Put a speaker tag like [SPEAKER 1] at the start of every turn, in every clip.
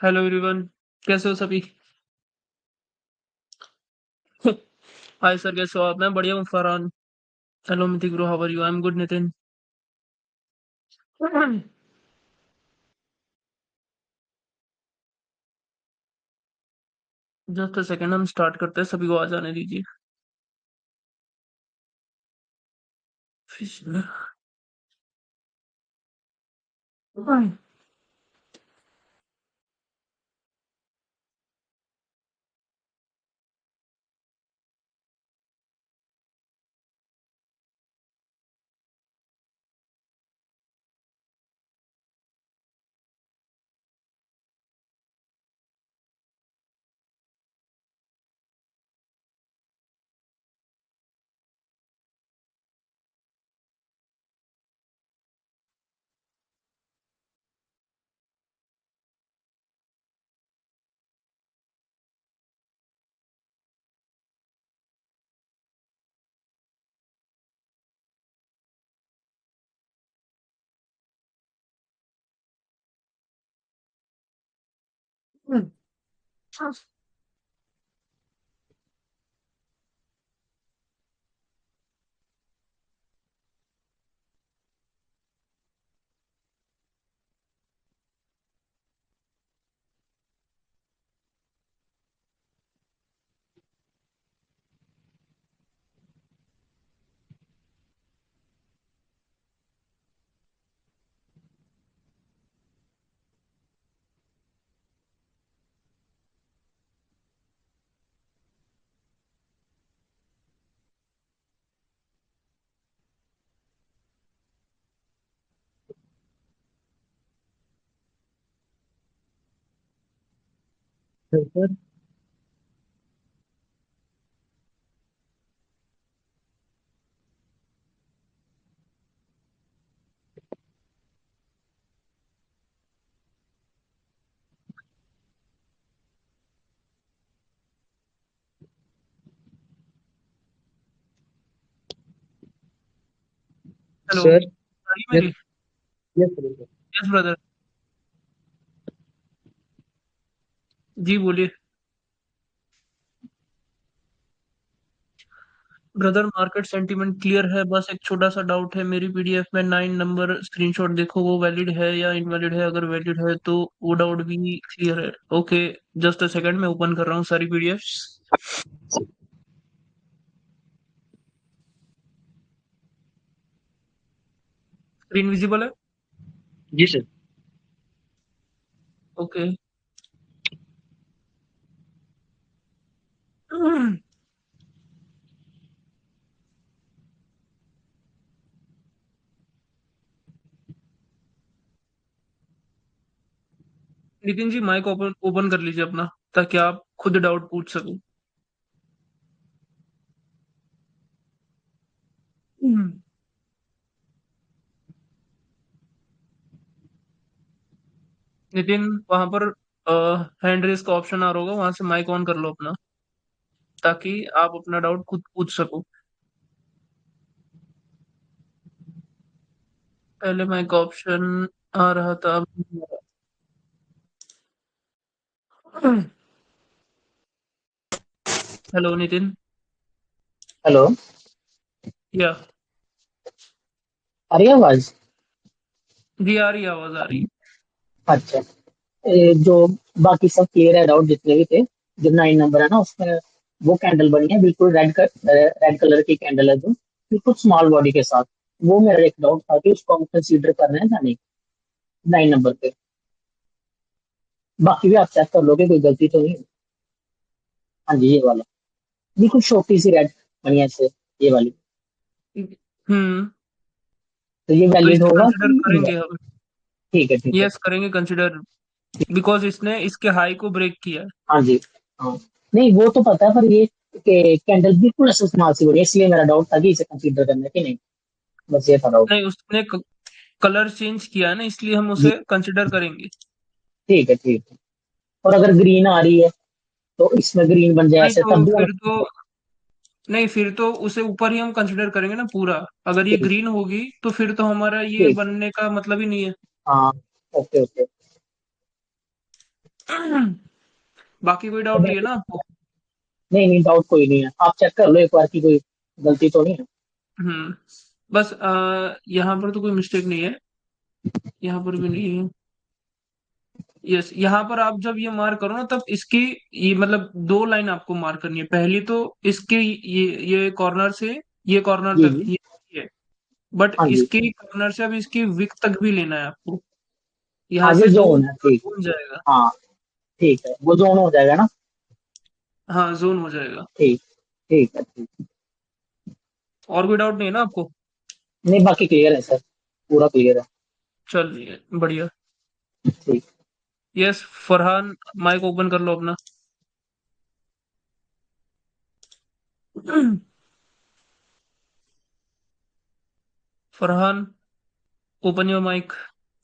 [SPEAKER 1] Hello everyone, कैसे हो सभी? हाय सर, कैसे हो आप? मैं बढ़िया हूँ Farhan. Hello Mithik bro, how are you? I am good Nitin. Just a second, हम स्टार्ट करते हैं, सभी को आ जाने दीजिए।
[SPEAKER 2] सर।
[SPEAKER 1] Hello,
[SPEAKER 2] sir.
[SPEAKER 1] आ रही
[SPEAKER 2] यस।
[SPEAKER 1] मेरी?
[SPEAKER 2] Yes sir.
[SPEAKER 1] Yes brother. जी बोलिए। ब्रदर, मार्केट सेंटीमेंट क्लियर है, बस एक छोटा सा डाउट है। मेरी पीडीएफ में 9 नंबर स्क्रीनशॉट देखो, वो वैलिड है या इनवैलिड है? अगर वैलिड है तो वो डाउट भी क्लियर है। ओके, जस्ट अ सेकंड, मैं ओपन कर रहा हूँ सारी पीडीएफ। स्क्रीन विजिबल है?
[SPEAKER 2] जी sir.
[SPEAKER 1] Okay. Nitin ji, mic open open कर लीजिए अपना, ताकि आप खुद डाउट पूछ सको। हम्म। नितिन, वहां पर हैंड रेस का ऑप्शन आ रहा होगा, वहां से माइक ऑन कर लो अपना, ताकि आप अपना डाउट खुद पूछ सको। पहले माइक ऑप्शन आ रहा था, अब नहीं आ रहा। हेलो नितिन।
[SPEAKER 2] हेलो।
[SPEAKER 1] या?
[SPEAKER 2] आ रही है आवाज?
[SPEAKER 1] जी आ रही है, आवाज आ रही है।
[SPEAKER 2] अच्छा। जो बाकी सब क्लियर है, डाउट जितने भी थे। जो 9 नंबर है ना, उसमें वो कैंडल बनी है बिल्कुल रेड कलर की कैंडल है, जो बिल्कुल स्मॉल बॉडी के साथ। वो मेरा एक डाउट था कि उसको हम कंसीडर कर रहे हैं या नहीं, 9 नंबर पे। बाकी भी आप चेक कर लोगे, कोई गलती तो नहीं है। हाँ जी, ये वाला बिल्कुल छोटी सी रेड बनी है ऐसे, ये वाली।
[SPEAKER 1] हम्म।
[SPEAKER 2] तो ये
[SPEAKER 1] तो
[SPEAKER 2] वैलिड
[SPEAKER 1] इसे
[SPEAKER 2] होगा
[SPEAKER 1] कंसिडर
[SPEAKER 2] कि
[SPEAKER 1] करेंगे हम?
[SPEAKER 2] इनवैलिड? ठीक है, ठीक है।
[SPEAKER 1] यस, करेंगे कंसिडर, बिकॉज इसने इसके हाई को ब्रेक किया है।
[SPEAKER 2] हाँ जी। हाँ। नहीं, वो तो पता है, पर ये कैंडल बिल्कुल ऐसे इस्तेमाल से बनी है, इसलिए मेरा डाउट था कि इसे कंसीडर करना है कि नहीं। बस ये था डाउट।
[SPEAKER 1] नहीं, उसने कलर चेंज किया है ना, इसलिए हम
[SPEAKER 2] जी।
[SPEAKER 1] उसे कंसिडर करेंगे।
[SPEAKER 2] ठीक है, ठीक है। और अगर ग्रीन आ रही है, तो इसमें ग्रीन बन जाए
[SPEAKER 1] नहीं
[SPEAKER 2] ऐसे,
[SPEAKER 1] तो
[SPEAKER 2] तब भी हम।
[SPEAKER 1] फिर तो नहीं, फिर तो उसे ऊपर ही हम कंसिडर करेंगे ना पूरा। अगर ये
[SPEAKER 2] ठीक।
[SPEAKER 1] ग्रीन होगी तो फिर तो हमारा ये
[SPEAKER 2] ठीक।
[SPEAKER 1] बनने का मतलब ही नहीं है।
[SPEAKER 2] हाँ। Okay, okay.
[SPEAKER 1] बाकी कोई
[SPEAKER 2] तो
[SPEAKER 1] डाउट
[SPEAKER 2] मैं
[SPEAKER 1] नहीं है ना आपको?
[SPEAKER 2] नहीं नहीं, डाउट कोई नहीं है, आप चेक कर लो एक बार की कोई गलती तो नहीं है।
[SPEAKER 1] हम्म। बस यहाँ पर तो कोई मिस्टेक नहीं है, यहाँ पर भी नहीं है। यस, यहाँ पर आप जब ये मार्क करो ना, तब इसकी ये मतलब दो लाइन आपको मार्क करनी है। पहली तो इसके ये कॉर्नर से ये कॉर्नर
[SPEAKER 2] जी
[SPEAKER 1] तक
[SPEAKER 2] जी।
[SPEAKER 1] ये, बट
[SPEAKER 2] हाँ जी।
[SPEAKER 1] इसके कॉर्नर से अब इसकी विक तक भी लेना है आपको। यहाँ
[SPEAKER 2] हाँ, ये
[SPEAKER 1] से दो
[SPEAKER 2] जोन है, ठीक।
[SPEAKER 1] घूम जाएगा।
[SPEAKER 2] हाँ, ठीक है, वो जोन हो जाएगा ना।
[SPEAKER 1] हाँ, जोन हो जाएगा।
[SPEAKER 2] ठीक। ठीक है, ठीक।
[SPEAKER 1] और कोई डाउट नहीं है ना आपको?
[SPEAKER 2] नहीं, बाकी क्लियर है सर, पूरा क्लियर है।
[SPEAKER 1] चलिए बढ़िया।
[SPEAKER 2] ठीक।
[SPEAKER 1] यस फरहान, माइक ओपन कर लो अपना। Farhan, open your mic.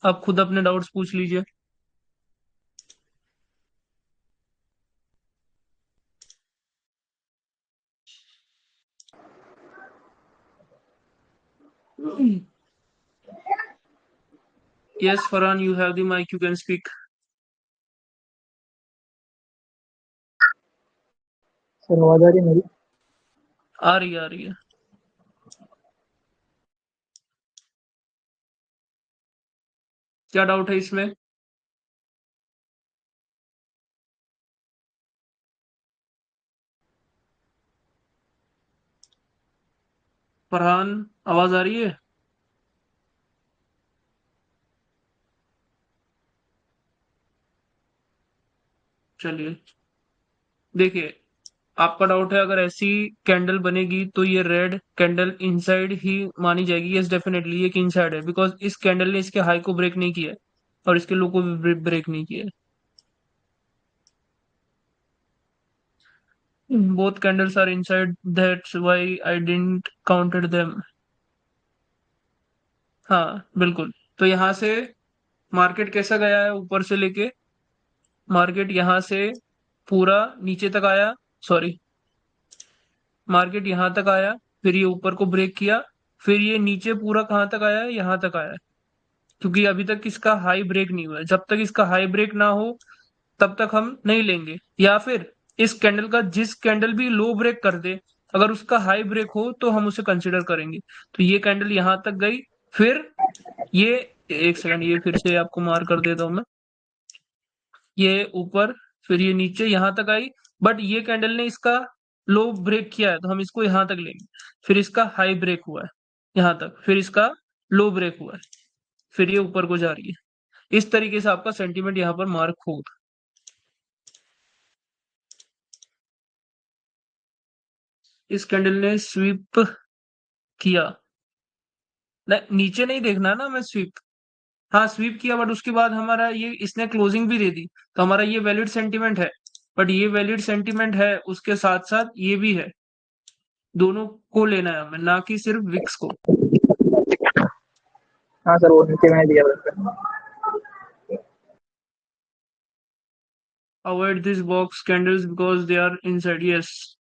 [SPEAKER 1] आप खुद अपने डाउट्स पूछ लीजिए। Yes Farhan, you have the mic, you can speak.
[SPEAKER 2] Sir आवाज आ रही है मेरी?
[SPEAKER 1] आ रही है, आ रही है। क्या डाउट है इसमें? फरहान, आवाज आ रही है? चलिए, देखिए, आपका डाउट है अगर ऐसी कैंडल बनेगी तो ये रेड कैंडल इनसाइड ही मानी जाएगी। यस डेफिनेटली ये इनसाइड है, बिकॉज इस कैंडल ने इसके हाई को ब्रेक नहीं किया है और इसके लो को भी ब्रेक नहीं किया है। Both candles are inside, that's why I didn't counted them. हाँ बिल्कुल। तो यहाँ से मार्केट कैसा गया है ऊपर से लेके? मार्केट यहाँ से पूरा नीचे तक आया, सॉरी, मार्केट यहाँ तक आया, फिर ये ऊपर को ब्रेक किया, फिर ये नीचे पूरा कहाँ तक आया है? यहाँ तक आया है। क्योंकि अभी तक इसका हाई ब्रेक नहीं हुआ है। जब तक इसका हाई ब्रेक ना हो तब तक हम नहीं लेंगे। या फिर इस कैंडल का जिस कैंडल भी लो ब्रेक कर दे, अगर उसका हाई ब्रेक हो तो हम उसे कंसिडर करेंगे। तो ये कैंडल यहां तक गई, फिर ये, एक सेकंड, ये फिर से आपको मार कर देता हूं मैं। ये ऊपर, फिर ये नीचे यहां तक आई, बट ये कैंडल ने इसका लो ब्रेक किया है तो हम इसको यहां तक लेंगे। फिर इसका हाई ब्रेक हुआ है यहां तक, फिर इसका लो ब्रेक हुआ है, फिर ये ऊपर को जा रही है। इस तरीके से आपका सेंटीमेंट यहाँ पर मार्क होगा। इस कैंडल ने स्वीप किया, नहीं नीचे नहीं देखना ना मैं स्वीप। हाँ स्वीप किया, बट उसके बाद हमारा ये इसने क्लोजिंग भी दे दी, तो हमारा ये वैलिड सेंटीमेंट है। बट ये वैलिड सेंटीमेंट है, उसके साथ साथ ये भी है। दोनों को लेना है हमें, ना कि सिर्फ विक्स को।
[SPEAKER 2] हाँ सर, वो नीचे मैंने दिया था।
[SPEAKER 1] Avoid this box candles because they are inside, yes.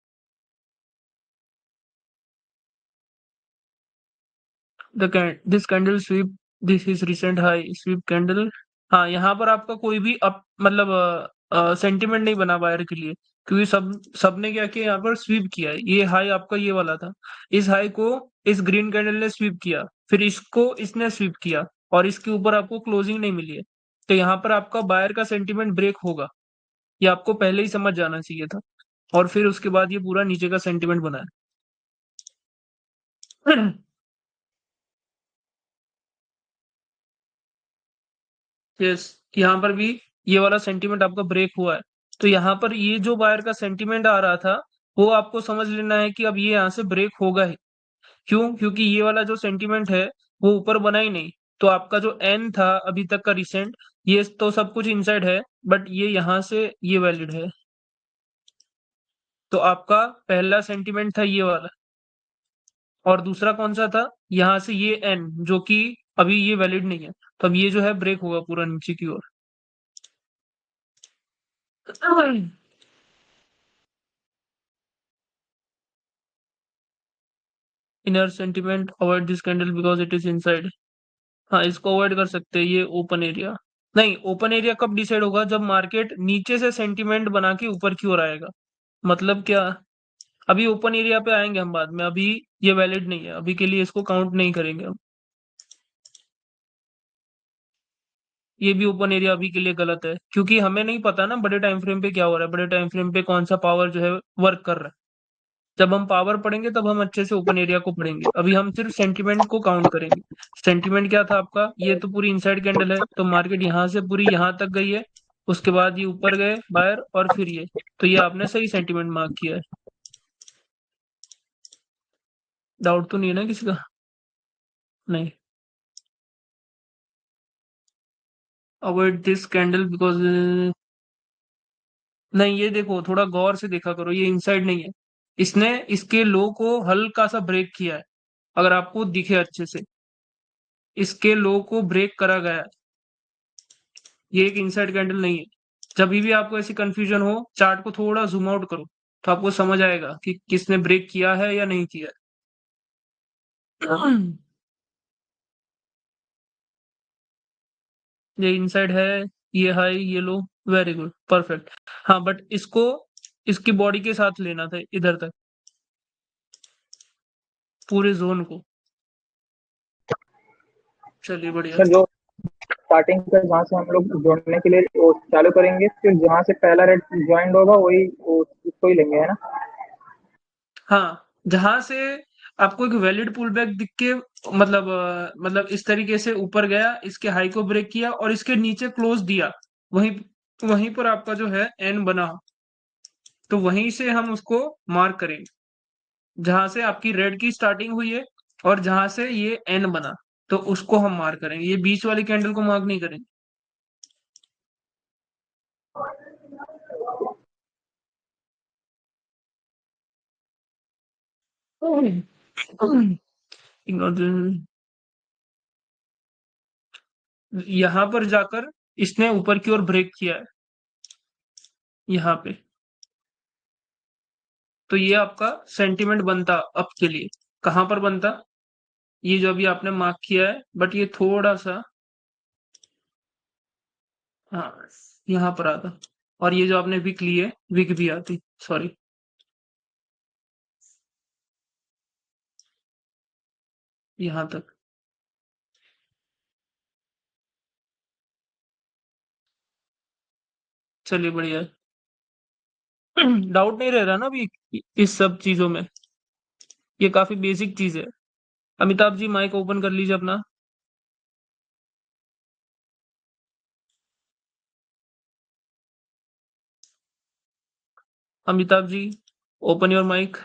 [SPEAKER 1] This candle sweep, this is recent high sweep candle. हाँ यहाँ पर आपका कोई भी अप मतलब सेंटीमेंट नहीं बना बायर के लिए, क्योंकि सबने क्या किया, यहाँ पर स्वीप किया है। ये हाई आपका ये वाला था, इस हाई को इस ग्रीन कैंडल ने स्वीप किया, फिर इसको इसने स्वीप किया, और इसके ऊपर आपको क्लोजिंग नहीं मिली है। तो यहाँ पर आपका बायर का सेंटीमेंट ब्रेक होगा, ये आपको पहले ही समझ जाना चाहिए था। और फिर उसके बाद ये पूरा नीचे का सेंटीमेंट बना है। यस, यहाँ पर भी ये वाला सेंटीमेंट आपका ब्रेक हुआ है। तो यहाँ पर ये जो बायर का सेंटीमेंट आ रहा था, वो आपको समझ लेना है कि अब ये यहाँ से ब्रेक होगा ही। क्यों? क्योंकि ये वाला जो सेंटीमेंट है वो ऊपर बना ही नहीं। तो आपका जो एन था अभी तक का रिसेंट, ये तो सब कुछ इनसाइड है, बट ये यहाँ से ये वैलिड है। तो आपका पहला सेंटीमेंट था ये वाला, और दूसरा कौन सा था? यहाँ से ये एन, जो कि अभी ये वैलिड नहीं है। तो अब ये जो है ब्रेक होगा पूरा नीचे की ओर। Inner sentiment, avoid this candle because it is inside. हाँ इसको अवॉइड कर सकते हैं, ये ओपन एरिया। नहीं, ओपन एरिया कब डिसाइड होगा, जब मार्केट नीचे से सेंटिमेंट बना के ऊपर की ओर आएगा। मतलब क्या, अभी ओपन एरिया पे आएंगे हम बाद में, अभी ये वैलिड नहीं है, अभी के लिए इसको काउंट नहीं करेंगे हम। ये भी ओपन एरिया अभी के लिए गलत है, क्योंकि हमें नहीं पता ना बड़े टाइम फ्रेम पे क्या हो रहा है, बड़े टाइम फ्रेम पे कौन सा पावर जो है वर्क कर रहा है। जब हम पावर पढ़ेंगे तब हम अच्छे से ओपन एरिया को पढ़ेंगे, अभी हम सिर्फ सेंटिमेंट को काउंट करेंगे। सेंटिमेंट क्या था आपका, ये तो पूरी इनसाइड कैंडल है, तो मार्केट यहाँ से पूरी यहाँ तक गई है, उसके बाद ये ऊपर गए बायर, और फिर ये, तो ये आपने सही सेंटिमेंट मार्क किया है। डाउट तो नहीं है ना किसी का? नहीं। अवॉइड दिस कैंडल बिकॉज, नहीं ये देखो, थोड़ा गौर से देखा करो, ये इनसाइड नहीं है, इसने इसके लो को हल्का सा ब्रेक किया है, अगर आपको दिखे अच्छे से, इसके लो को ब्रेक करा गया है, ये एक इनसाइड कैंडल नहीं है। जब भी आपको ऐसी कंफ्यूजन हो, चार्ट को थोड़ा जूम आउट करो, तो आपको समझ आएगा कि किसने ब्रेक किया है या नहीं किया है। ये इनसाइड है, ये हाई, ये लो, वेरी गुड, परफेक्ट। हाँ बट इसको इसकी बॉडी के साथ लेना था इधर तक, पूरे जोन को। चलिए बढ़िया।
[SPEAKER 3] सर जो स्टार्टिंग से जहाँ से हम लोग जोड़ने के लिए वो चालू करेंगे, फिर जहाँ से पहला रेट ज्वाइन होगा वही उसको ही लेंगे, है ना?
[SPEAKER 1] हाँ, जहां से आपको एक वैलिड पुल बैक दिख के, मतलब इस तरीके से ऊपर गया, इसके हाई को ब्रेक किया और इसके नीचे क्लोज दिया, वहीं वहीं पर आपका जो है एन बना, तो वहीं से हम उसको मार्क करेंगे, जहां से आपकी रेड की स्टार्टिंग हुई है और जहां से ये एन बना, तो उसको हम मार्क करेंगे, ये बीच वाली कैंडल को मार्क नहीं करेंगे। यहां पर जाकर इसने ऊपर की ओर ब्रेक किया है, यहाँ पे, तो ये आपका सेंटिमेंट बनता अप के लिए। कहां पर बनता, ये जो अभी आपने मार्क किया है, बट ये थोड़ा सा, हाँ, यहाँ पर आता, और ये जो आपने विक ली है, विक भी आती, सॉरी, यहाँ तक। चलिए बढ़िया है। डाउट नहीं रह रहा ना अभी इस सब चीजों में, ये काफी बेसिक चीज है। अमिताभ जी माइक ओपन कर लीजिए अपना। Amitabh ji, open your mic,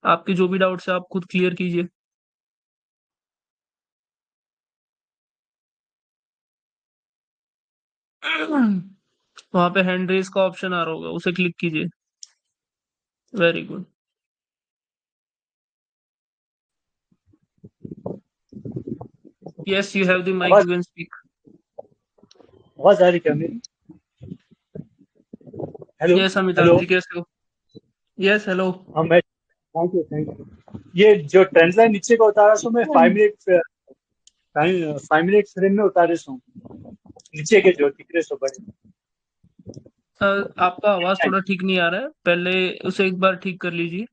[SPEAKER 1] आपके जो भी डाउट्स है आप खुद क्लियर कीजिए। वहां पे हैंड रेस का ऑप्शन आ रहा होगा, उसे क्लिक कीजिए। Very good. Yes, you have the mike,
[SPEAKER 4] आवाज
[SPEAKER 1] यू कैन स्पीक।
[SPEAKER 4] आवाज आ रही क्या मेरी? हेलो।
[SPEAKER 1] Yes Amitabh
[SPEAKER 4] hello.
[SPEAKER 1] जी, कैसे हो? Yes, hello.
[SPEAKER 4] हाँ मैं, थैंक यू थैंक यू। ये जो ट्रेंड लाइन नीचे का उतारा सो मैं 5 मिनट, 5 मिनट फ्रेम में उतारे सो नीचे के जो दिख रहे सो बड़े।
[SPEAKER 1] आपका आवाज थोड़ा ठीक नहीं आ रहा है, पहले उसे एक बार ठीक कर लीजिए।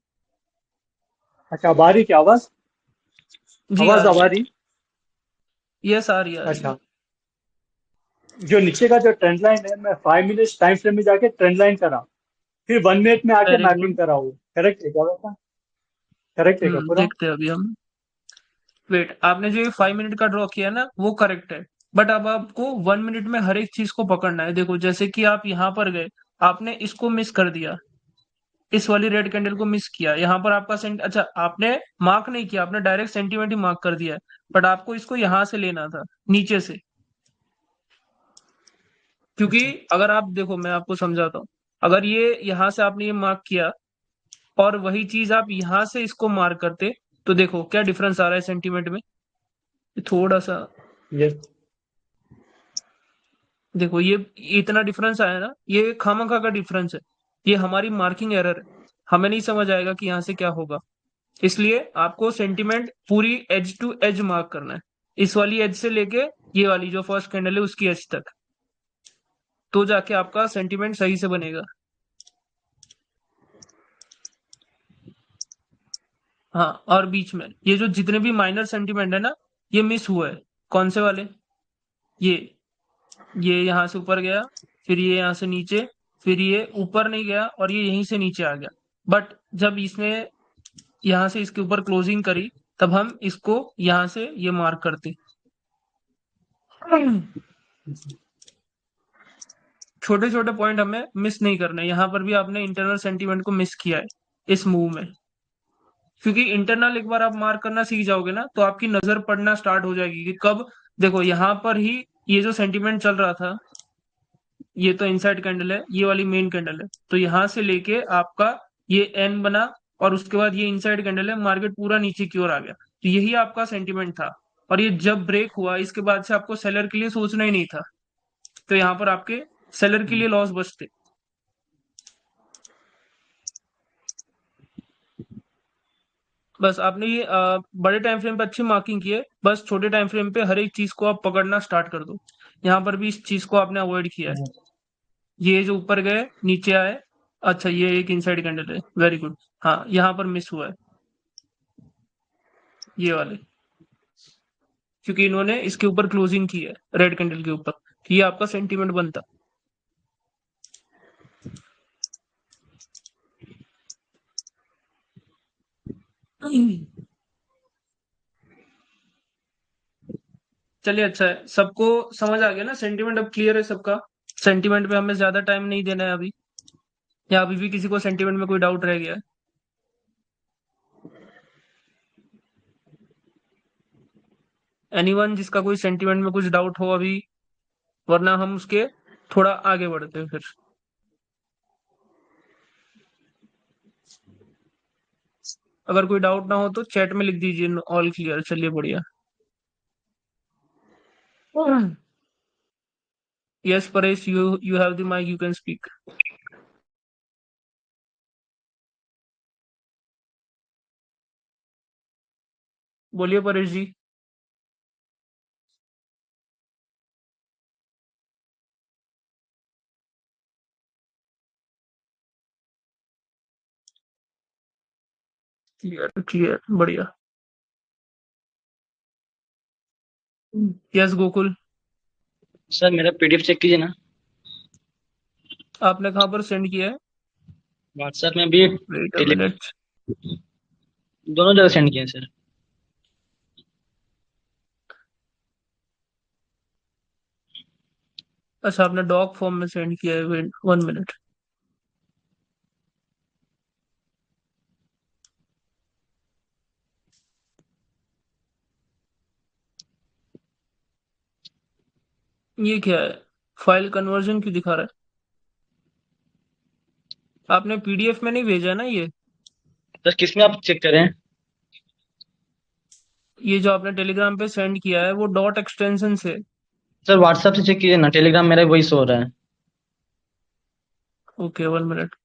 [SPEAKER 4] अच्छा अब आ रही क्या आवाज?
[SPEAKER 1] जी आ
[SPEAKER 4] आवाज
[SPEAKER 1] रही
[SPEAKER 4] अब आ
[SPEAKER 1] है।
[SPEAKER 4] रही?
[SPEAKER 1] यस, आ रही है, आ रही है।
[SPEAKER 4] अच्छा, जो नीचे का जो ट्रेंड लाइन है मैं 5 मिनट टाइम फ्रेम में जाके ट्रेंड लाइन करा, फिर 1 मिनट में आके
[SPEAKER 1] वेरी
[SPEAKER 4] मैपिंग
[SPEAKER 1] गुड।
[SPEAKER 4] करा, वो करेक्ट है क्या वैसा? करेक्ट है क्या पूरा?
[SPEAKER 1] देखते हैं अभी हम। वेट, आपने जो ये 5 मिनट का ड्रॉ किया ना, वो करेक्ट है, बट अब आपको 1 मिनट में हर एक चीज को पकड़ना है। देखो, जैसे कि आप यहाँ पर गए, आपने इसको मिस कर दिया, इस वाली रेड कैंडल को मिस किया, यहाँ पर आपका अच्छा, आपने मार्क नहीं किया, आपने डायरेक्ट सेंटीमेंट ही मार्क कर दिया है, बट आपको इसको यहाँ से लेना था, नीचे से। क्योंकि
[SPEAKER 4] अच्छा
[SPEAKER 1] अगर आप देखो, मैं आपको समझाता हूँ, अगर ये यहाँ से आपने ये मार्क किया और वही चीज आप यहाँ से इसको मार्क करते, तो देखो क्या डिफरेंस आ रहा है सेंटीमेंट में, ये थोड़ा सा,
[SPEAKER 4] ये
[SPEAKER 1] देखो ये इतना डिफरेंस आया ना, ये खामखा का डिफरेंस है, ये हमारी मार्किंग एरर है, हमें नहीं समझ आएगा कि यहाँ से क्या होगा। इसलिए आपको सेंटीमेंट पूरी एज टू एज मार्क करना है, इस वाली एज से लेके ये वाली जो फर्स्ट कैंडल है उसकी एज तक। तो जाके आपका सेंटिमेंट सही से बनेगा। हाँ, और बीच में ये जो जितने भी माइनर सेंटिमेंट है ना, ये मिस हुआ है। कौन से वाले? ये ये यहाँ से ऊपर गया, फिर ये यहाँ से नीचे, फिर ये ऊपर नहीं गया, और ये यहीं से नीचे आ गया। बट जब इसने यहाँ से इसके ऊपर क्लोजिंग करी, तब हम इसको यहाँ से ये मार्क करते। छोटे छोटे पॉइंट हमें मिस नहीं करना है। यहाँ पर भी आपने इंटरनल सेंटीमेंट को मिस किया है इस मूव में, क्योंकि इंटरनल एक बार आप मार्क करना सीख जाओगे ना, तो आपकी नजर पड़ना स्टार्ट हो जाएगी कि कब। देखो यहाँ पर ही ये जो सेंटीमेंट चल रहा था, ये तो इनसाइड कैंडल है, ये वाली मेन कैंडल है, तो यहाँ से लेके आपका ये एन बना, और उसके बाद ये इनसाइड कैंडल है, मार्केट पूरा नीचे की ओर आ गया, तो यही आपका सेंटीमेंट था। और ये जब ब्रेक हुआ, इसके बाद से आपको सेलर के लिए सोचना ही नहीं था, तो यहाँ पर आपके सेलर के लिए लॉस बचते। बस आपने ये बड़े टाइम फ्रेम पे अच्छी मार्किंग की है, बस छोटे टाइम फ्रेम पे हर एक चीज को आप पकड़ना स्टार्ट कर दो। यहाँ पर भी इस चीज को आपने अवॉइड किया है। ये जो ऊपर गए नीचे आए, अच्छा ये एक इनसाइड कैंडल है, वेरी गुड। हाँ, यहाँ पर मिस हुआ है ये वाले, क्योंकि इन्होंने इसके ऊपर क्लोजिंग की है रेड कैंडल के ऊपर, तो ये आपका सेंटीमेंट बनता। चलिए, अच्छा है, सबको समझ आ गया ना? सेंटीमेंट अब क्लियर है सबका? सेंटीमेंट पे हमें ज्यादा टाइम नहीं देना है अभी, या अभी भी किसी को सेंटीमेंट में कोई डाउट रह गया है? एनीवन जिसका कोई सेंटीमेंट में कुछ डाउट हो अभी, वरना हम उसके थोड़ा आगे बढ़ते हैं फिर। अगर कोई डाउट ना हो तो चैट में लिख दीजिए ऑल क्लियर। चलिए, बढ़िया। Yes Paresh, you have the mic, you can speak. बोलिए परेश जी। क्लियर क्लियर, बढ़िया। यस गोकुल।
[SPEAKER 5] सर मेरा पीडीएफ चेक कीजिए ना।
[SPEAKER 1] आपने कहाँ पर सेंड किया है?
[SPEAKER 5] व्हाट्सएप में भी,
[SPEAKER 1] वेट अ
[SPEAKER 5] टेलीग्राम,
[SPEAKER 1] मिनट।
[SPEAKER 5] दोनों जगह सेंड किए हैं सर।
[SPEAKER 1] अच्छा, आपने डॉक फॉर्म में सेंड किया है, वेट 1 मिनट। ये क्या है? फाइल कन्वर्जन क्यों दिखा रहा है? आपने पीडीएफ में नहीं भेजा ना ये?
[SPEAKER 5] सर किसमें आप चेक करें?
[SPEAKER 1] ये जो आपने टेलीग्राम पे सेंड किया है वो डॉट एक्सटेंशन से।
[SPEAKER 5] सर व्हाट्सएप से चेक कीजिए ना, टेलीग्राम मेरा वही शो हो रहा है।
[SPEAKER 1] Okay, 1 minute.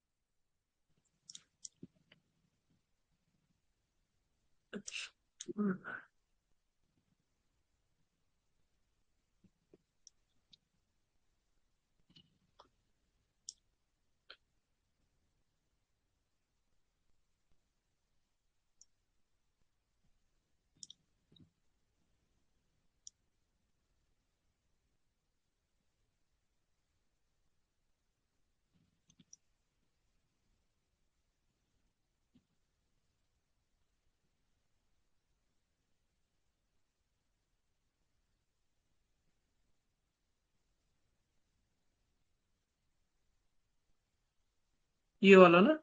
[SPEAKER 1] ये वाला ना?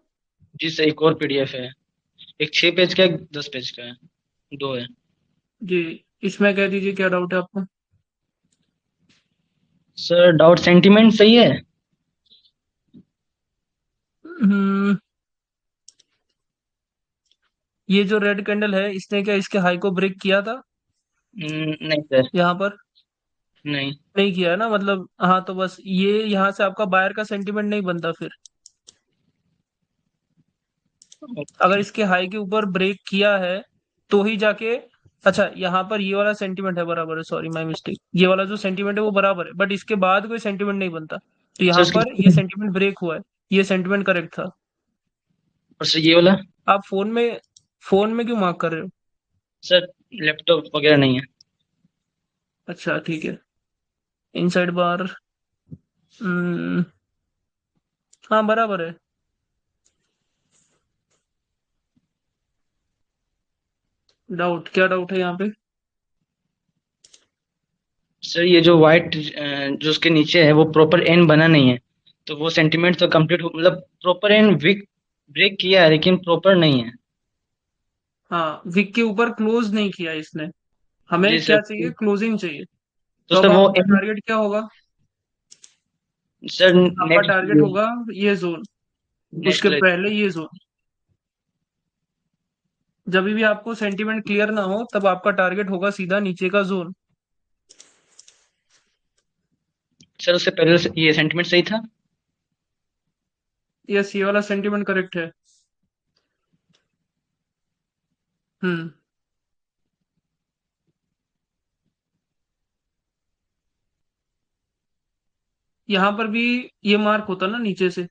[SPEAKER 5] जी सर, एक और पीडीएफ है। एक 6 पेज का, एक 10 पेज का है, दो है।
[SPEAKER 1] जी, इसमें कह दीजिए क्या डाउट है आपको?
[SPEAKER 5] सर डाउट सेंटीमेंट सही है।
[SPEAKER 1] हम्म, ये जो रेड कैंडल है, इसने क्या इसके हाई को ब्रेक किया था
[SPEAKER 5] नहीं सर।
[SPEAKER 1] यहाँ पर?
[SPEAKER 5] नहीं।
[SPEAKER 1] नहीं किया है ना, मतलब हाँ, तो बस ये यहाँ से आपका बायर का सेंटीमेंट नहीं बनता फिर। अगर इसके हाई के ऊपर ब्रेक किया है तो ही जाके, अच्छा यहाँ पर ये वाला सेंटीमेंट है, बराबर है, सॉरी माय मिस्टेक, ये वाला जो सेंटीमेंट है वो बराबर है, बट इसके बाद कोई सेंटीमेंट नहीं बनता। तो
[SPEAKER 5] सर
[SPEAKER 1] यहाँ
[SPEAKER 5] उसकी
[SPEAKER 1] पर ये सेंटीमेंट ब्रेक हुआ है, ये सेंटीमेंट करेक्ट था।
[SPEAKER 5] और सर ये वाला?
[SPEAKER 1] आप फोन में क्यों मार्क कर रहे हो?
[SPEAKER 5] सर लैपटॉप वगैरह नहीं है।
[SPEAKER 1] अच्छा ठीक है। इनसाइड बार, हाँ बराबर है। डाउट, क्या डाउट है यहाँ पे?
[SPEAKER 5] सर ये जो व्हाइट जो उसके नीचे है वो प्रॉपर एन बना नहीं है, तो वो सेंटीमेंट तो कंप्लीट हो, मतलब प्रॉपर एन विक ब्रेक किया है लेकिन प्रॉपर नहीं है।
[SPEAKER 1] हाँ, विक के ऊपर क्लोज नहीं किया इसने।
[SPEAKER 5] जी
[SPEAKER 1] हमें
[SPEAKER 5] सर।
[SPEAKER 1] क्या चाहिए? क्लोजिंग चाहिए।
[SPEAKER 5] तो
[SPEAKER 1] तो
[SPEAKER 5] सर
[SPEAKER 1] अब
[SPEAKER 5] वो
[SPEAKER 1] आपका
[SPEAKER 5] एन,
[SPEAKER 1] टारगेट क्या होगा?
[SPEAKER 5] सर
[SPEAKER 1] आपका
[SPEAKER 5] नेक्स्ट,
[SPEAKER 1] टारगेट होगा ये जोन,
[SPEAKER 5] नेक्स्ट
[SPEAKER 1] उसके
[SPEAKER 5] वाला।
[SPEAKER 1] पहले ये जोन। जब भी आपको सेंटीमेंट क्लियर ना हो तब आपका टारगेट होगा सीधा नीचे का जोन।
[SPEAKER 5] सर उससे पहले ये सेंटीमेंट सही था।
[SPEAKER 1] यस, ये वाला सेंटीमेंट करेक्ट है। हम्म। यहाँ पर भी ये मार्क होता ना नीचे से। ये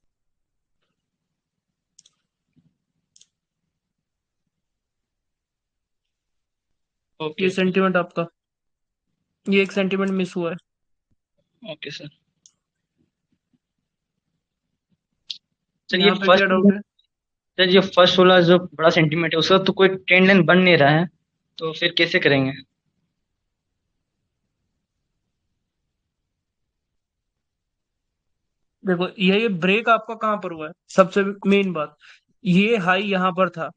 [SPEAKER 5] ओके ओके।
[SPEAKER 1] सेंटीमेंट आपका, ये एक सेंटीमेंट मिस हुआ है।
[SPEAKER 5] Okay sir. सर ये
[SPEAKER 1] यहाँ पे क्या
[SPEAKER 5] फर्स्ट,
[SPEAKER 1] डाउट है?
[SPEAKER 5] सर ये फर्स्ट वाला जो बड़ा सेंटीमेंट है उसका तो कोई ट्रेंड लाइन बन नहीं रहा है, तो फिर कैसे करेंगे?
[SPEAKER 1] देखो, ये ब्रेक आपका कहाँ पर हुआ है? सबसे मेन बात, ये हाई यहाँ पर था,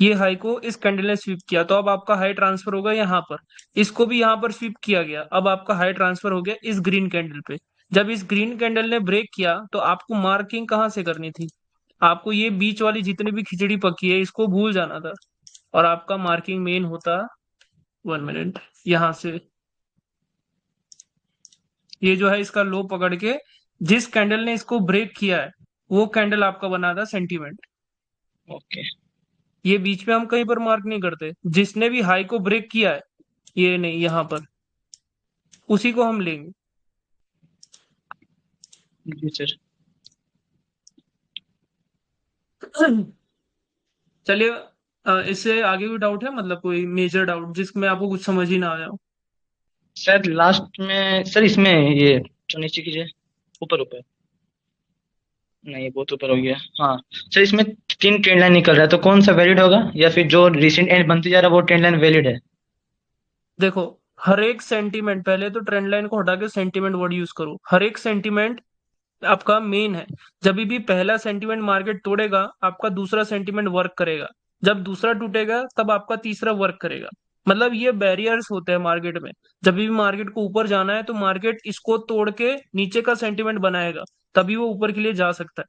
[SPEAKER 1] ये हाई को इस कैंडल ने स्वीप किया, तो अब आपका हाई ट्रांसफर होगा यहाँ पर। इसको भी यहाँ पर स्वीप किया गया, अब आपका हाई ट्रांसफर हो गया इस ग्रीन कैंडल पे। जब इस ग्रीन कैंडल ने ब्रेक किया तो आपको मार्किंग कहाँ से करनी थी? आपको ये बीच वाली जितनी भी खिचड़ी पकी है इसको भूल जाना था, और आपका मार्किंग मेन होता, 1 मिनट, यहाँ से। ये जो है इसका लो पकड़ के जिस कैंडल ने इसको ब्रेक किया है वो कैंडल आपका बना था सेंटीमेंट।
[SPEAKER 5] ओके।
[SPEAKER 1] ये बीच में हम कहीं पर मार्क नहीं करते, जिसने भी हाई को ब्रेक किया है, ये नहीं, यहाँ पर उसी को हम लेंगे।
[SPEAKER 5] जी सर।
[SPEAKER 1] चलिए, इससे आगे भी डाउट है, मतलब कोई मेजर डाउट जिसमें आपको कुछ समझ ही ना आया हो?
[SPEAKER 5] सर लास्ट में, सर इसमें ये जो नीचे कीजिए, ऊपर ऊपर, नहीं बहुत ऊपर हो गया। हाँ सर, इसमें तीन ट्रेंड लाइन निकल रहा है, तो कौन सा वैलिड होगा, या फिर जो रिसेंट एंड बनते जा रहा है वो ट्रेंड लाइन वैलिड है?
[SPEAKER 1] देखो, हर एक सेंटीमेंट, पहले तो ट्रेंड लाइन को हटा के सेंटीमेंट वर्ड यूज करो। हर एक सेंटीमेंट आपका मेन है। जब भी पहला सेंटीमेंट मार्केट तोड़ेगा आपका दूसरा सेंटीमेंट वर्क करेगा, जब दूसरा टूटेगा तब आपका तीसरा वर्क करेगा। मतलब ये बैरियर्स होते हैं मार्केट में। जब भी मार्केट को ऊपर जाना है तो मार्केट इसको तोड़ के नीचे का सेंटीमेंट बनाएगा, तभी वो ऊपर के लिए जा सकता है।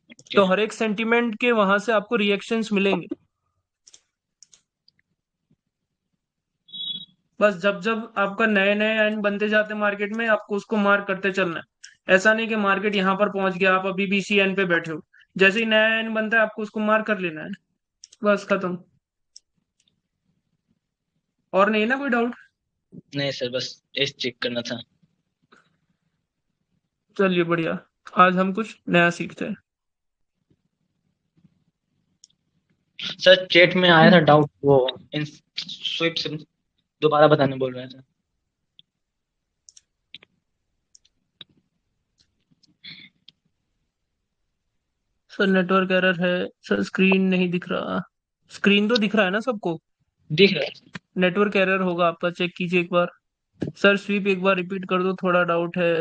[SPEAKER 5] ओके।
[SPEAKER 1] तो हर एक सेंटीमेंट के वहां से आपको रिएक्शंस मिलेंगे। बस जब जब आपका नए नए एंड बनते जाते हैं मार्केट में, आपको उसको मार्क करते चलना है। ऐसा नहीं कि मार्केट यहाँ पर पहुंच गया, आप अभी भी सी एन पे बैठे हो। जैसे ही नया एंड बनता है आपको उसको मार्क कर लेना है। बस खत्म। और नहीं है ना कोई डाउट?
[SPEAKER 5] नहीं सर, बस इस चेक करना था।
[SPEAKER 1] चलिए बढ़िया, आज हम कुछ नया सीखते हैं।
[SPEAKER 5] सर चैट में आया था डाउट, वो इन स्विप से दोबारा बताने बोल रहे थे।
[SPEAKER 1] सर नेटवर्क एरर है। सर स्क्रीन नहीं दिख रहा। स्क्रीन तो दिख रहा है ना सबको?
[SPEAKER 5] दिख रहा है।
[SPEAKER 1] नेटवर्क एरर होगा आपका, चेक कीजिए एक बार। सर स्वीप एक बार रिपीट कर दो, थोड़ा डाउट है।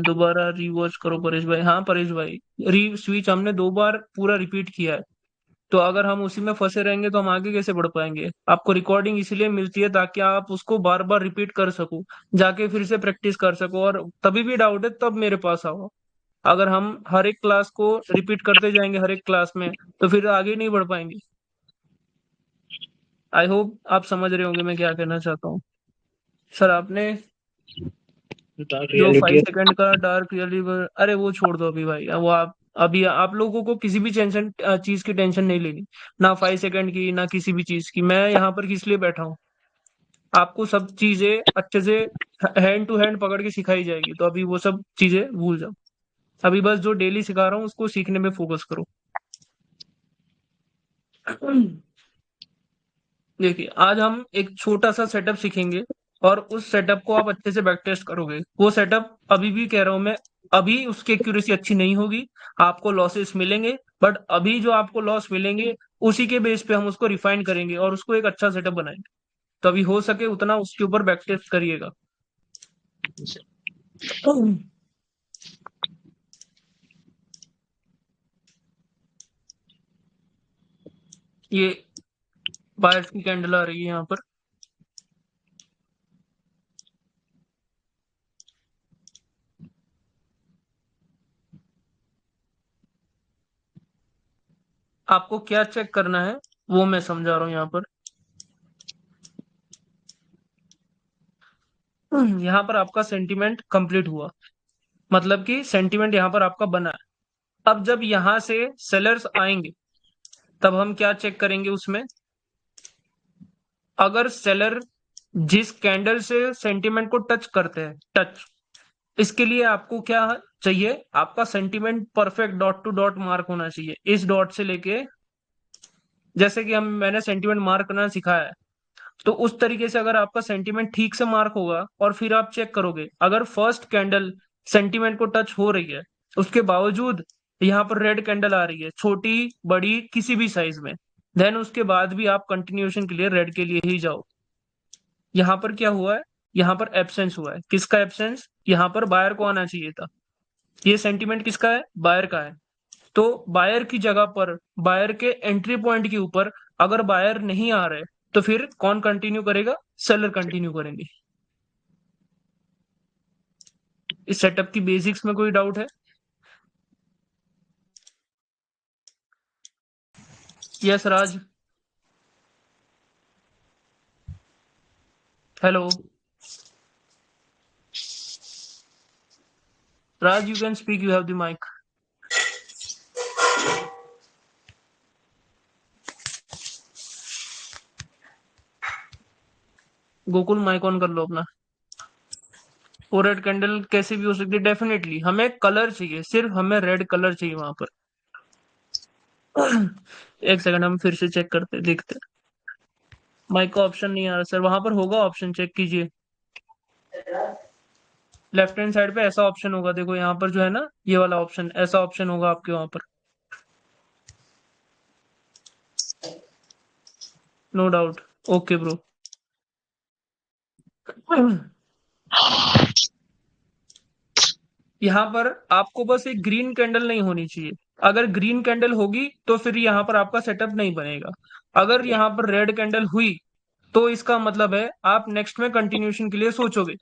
[SPEAKER 1] दोबारा रीवॉच करो परेश भाई। हाँ परेश भाई, री स्विच हमने 2 बार पूरा रिपीट किया है। तो अगर हम उसी में फंसे रहेंगे तो हम आगे कैसे बढ़ पाएंगे? आपको रिकॉर्डिंग इसलिए मिलती है ताकि आप उसको बार बार रिपीट कर सको, जाके फिर से प्रैक्टिस कर सको, और तभी भी डाउट है तब मेरे पास आओ। अगर हम हर एक क्लास को रिपीट करते जाएंगे हर एक क्लास में, तो फिर आगे नहीं बढ़ पाएंगे। आई होप आप समझ रहे होंगे मैं क्या कहना चाहता हूँ। सर आपने
[SPEAKER 5] डार्क
[SPEAKER 1] जो
[SPEAKER 5] रियलिटी
[SPEAKER 1] 5 सेकंड का डार्क रियली, अरे वो छोड़ दो अभी भाई। वो आप अभी आप लोगों को किसी भी टेंशन, चीज की टेंशन नहीं लेनी, ना 5 सेकंड की, ना किसी भी चीज की। मैं यहाँ पर किस लिए बैठा हूँ? आपको सब चीजें अच्छे से हैंड टू हैंड पकड़ के सिखाई जाएगी, तो अभी वो सब चीजें भूल जाओ। अभी बस जो डेली सिखा रहा हूँ उसको सीखने में फोकस करो। देखिए, आज हम एक छोटा सा सेटअप सीखेंगे और उस सेटअप को आप अच्छे से बैक टेस्ट करोगे। वो सेटअप अभी भी कह रहा हूं मैं, अभी उसकी एक्यूरेसी अच्छी नहीं होगी, आपको लॉसेस मिलेंगे, बट अभी जो आपको लॉस मिलेंगे उसी के बेस पे हम उसको रिफाइन करेंगे और उसको एक अच्छा सेटअप बनाएंगे। तो अभी हो सके उतना उसके ऊपर बैक टेस्ट करिएगा। ये बायर्स की कैंडल आ रही है यहाँ पर। आपको क्या चेक करना है वो मैं समझा रहा हूँ यहाँ पर। यहाँ पर आपका सेंटिमेंट कंप्लीट हुआ, मतलब कि सेंटिमेंट यहाँ पर आपका बना है। अब जब यहाँ से सेलर्स आएंगे तब हम क्या चेक करेंगे उसमें, अगर सेलर जिस कैंडल से सेंटिमेंट को टच करते हैं, टच, इसके लिए आपको क्या चाहिए, आपका sentiment perfect dot to dot mark होना चाहिए। इस डॉट से लेके, जैसे कि मैंने सेंटिमेंट मार्क करना सिखाया है, तो उस तरीके से अगर आपका सेंटिमेंट ठीक से मार्क होगा और फिर आप चेक करोगे, अगर फर्स्ट कैंडल सेंटिमेंट को टच हो रही है उसके बावजूद यहाँ पर रेड कैंडल आ रही है, छोटी बड़ी किसी भी साइज में, देन उसके बाद भी आप कंटिन्यूएशन के लिए रेड के लिए ही जाओ। यहाँ पर क्या हुआ है, यहाँ पर एब्सेंस हुआ है। किसका एब्सेंस, यहाँ पर बायर को आना चाहिए था। ये सेंटिमेंट किसका है, बायर का है। तो बायर की जगह पर, बायर के एंट्री पॉइंट के ऊपर अगर बायर नहीं आ रहे तो फिर कौन कंटिन्यू करेगा, सेलर कंटिन्यू करेंगे। इस सेटअप की बेसिक्स में कोई डाउट है? Yes Raj, hello Raj, you can speak, you have the mic. Gokul mic on कर लो अपना। वो रेड कैंडल कैसे भी हो सकती है, डेफिनेटली हमें कलर चाहिए, सिर्फ हमें रेड कलर चाहिए वहां पर। एक सेकंड, हम फिर से चेक करते देखते। माइक का ऑप्शन नहीं आ रहा सर, वहां पर होगा ऑप्शन, चेक कीजिए। लेफ्ट हैंड साइड पे ऐसा ऑप्शन होगा, देखो यहाँ पर जो है ना ये वाला ऑप्शन, ऐसा ऑप्शन होगा आपके वहां पर। No doubt, okay bro. यहाँ पर आपको बस एक ग्रीन कैंडल नहीं होनी चाहिए। अगर ग्रीन कैंडल होगी तो फिर यहाँ पर आपका सेटअप नहीं बनेगा। अगर यहाँ पर रेड कैंडल हुई तो इसका मतलब है आप नेक्स्ट में कंटिन्यूशन के लिए सोचोगे।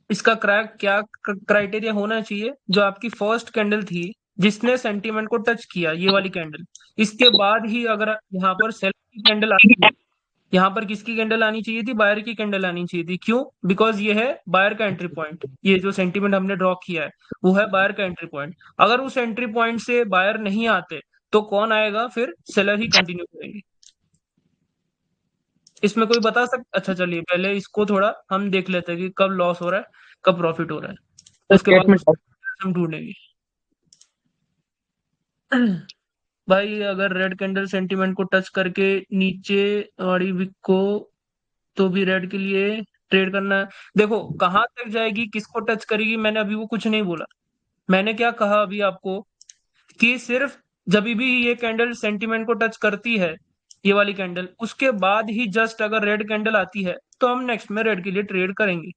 [SPEAKER 1] इसका क्या क्राइटेरिया होना चाहिए, जो आपकी फर्स्ट कैंडल थी जिसने सेंटीमेंट को टच किया, ये वाली कैंडल, इसके बाद ही अगर यहाँ पर सेल की कैंडल आती है, यहाँ पर किसकी कैंडल आनी चाहिए थी, बायर की कैंडल आनी चाहिए थी। क्यों, बिकॉज ये है बायर का एंट्री पॉइंट। ये जो सेंटीमेंट हमने ड्रॉ किया है वो है बायर का एंट्री पॉइंट। अगर उस एंट्री पॉइंट से बायर नहीं आते तो कौन आएगा, फिर सेलर ही कंटिन्यू करेंगे। इसमें कोई बता अच्छा चलिए पहले इसको थोड़ा हम देख लेते हैं कि कब लॉस हो रहा है कब प्रॉफिट हो रहा है, उसके बाद
[SPEAKER 3] स्टेटमेंट
[SPEAKER 1] हम ढूंढेंगे। भाई अगर रेड कैंडल सेंटीमेंट को टच करके नीचे वाली विक को, तो भी रेड के लिए ट्रेड करना है। देखो कहाँ तक जाएगी, किसको टच करेगी, मैंने अभी वो कुछ नहीं बोला। मैंने क्या कहा अभी आपको, कि सिर्फ जब भी ये कैंडल सेंटीमेंट को टच करती है, ये वाली कैंडल, उसके बाद ही जस्ट अगर रेड कैंडल आती है तो हम नेक्स्ट में रेड के लिए ट्रेड करेंगे।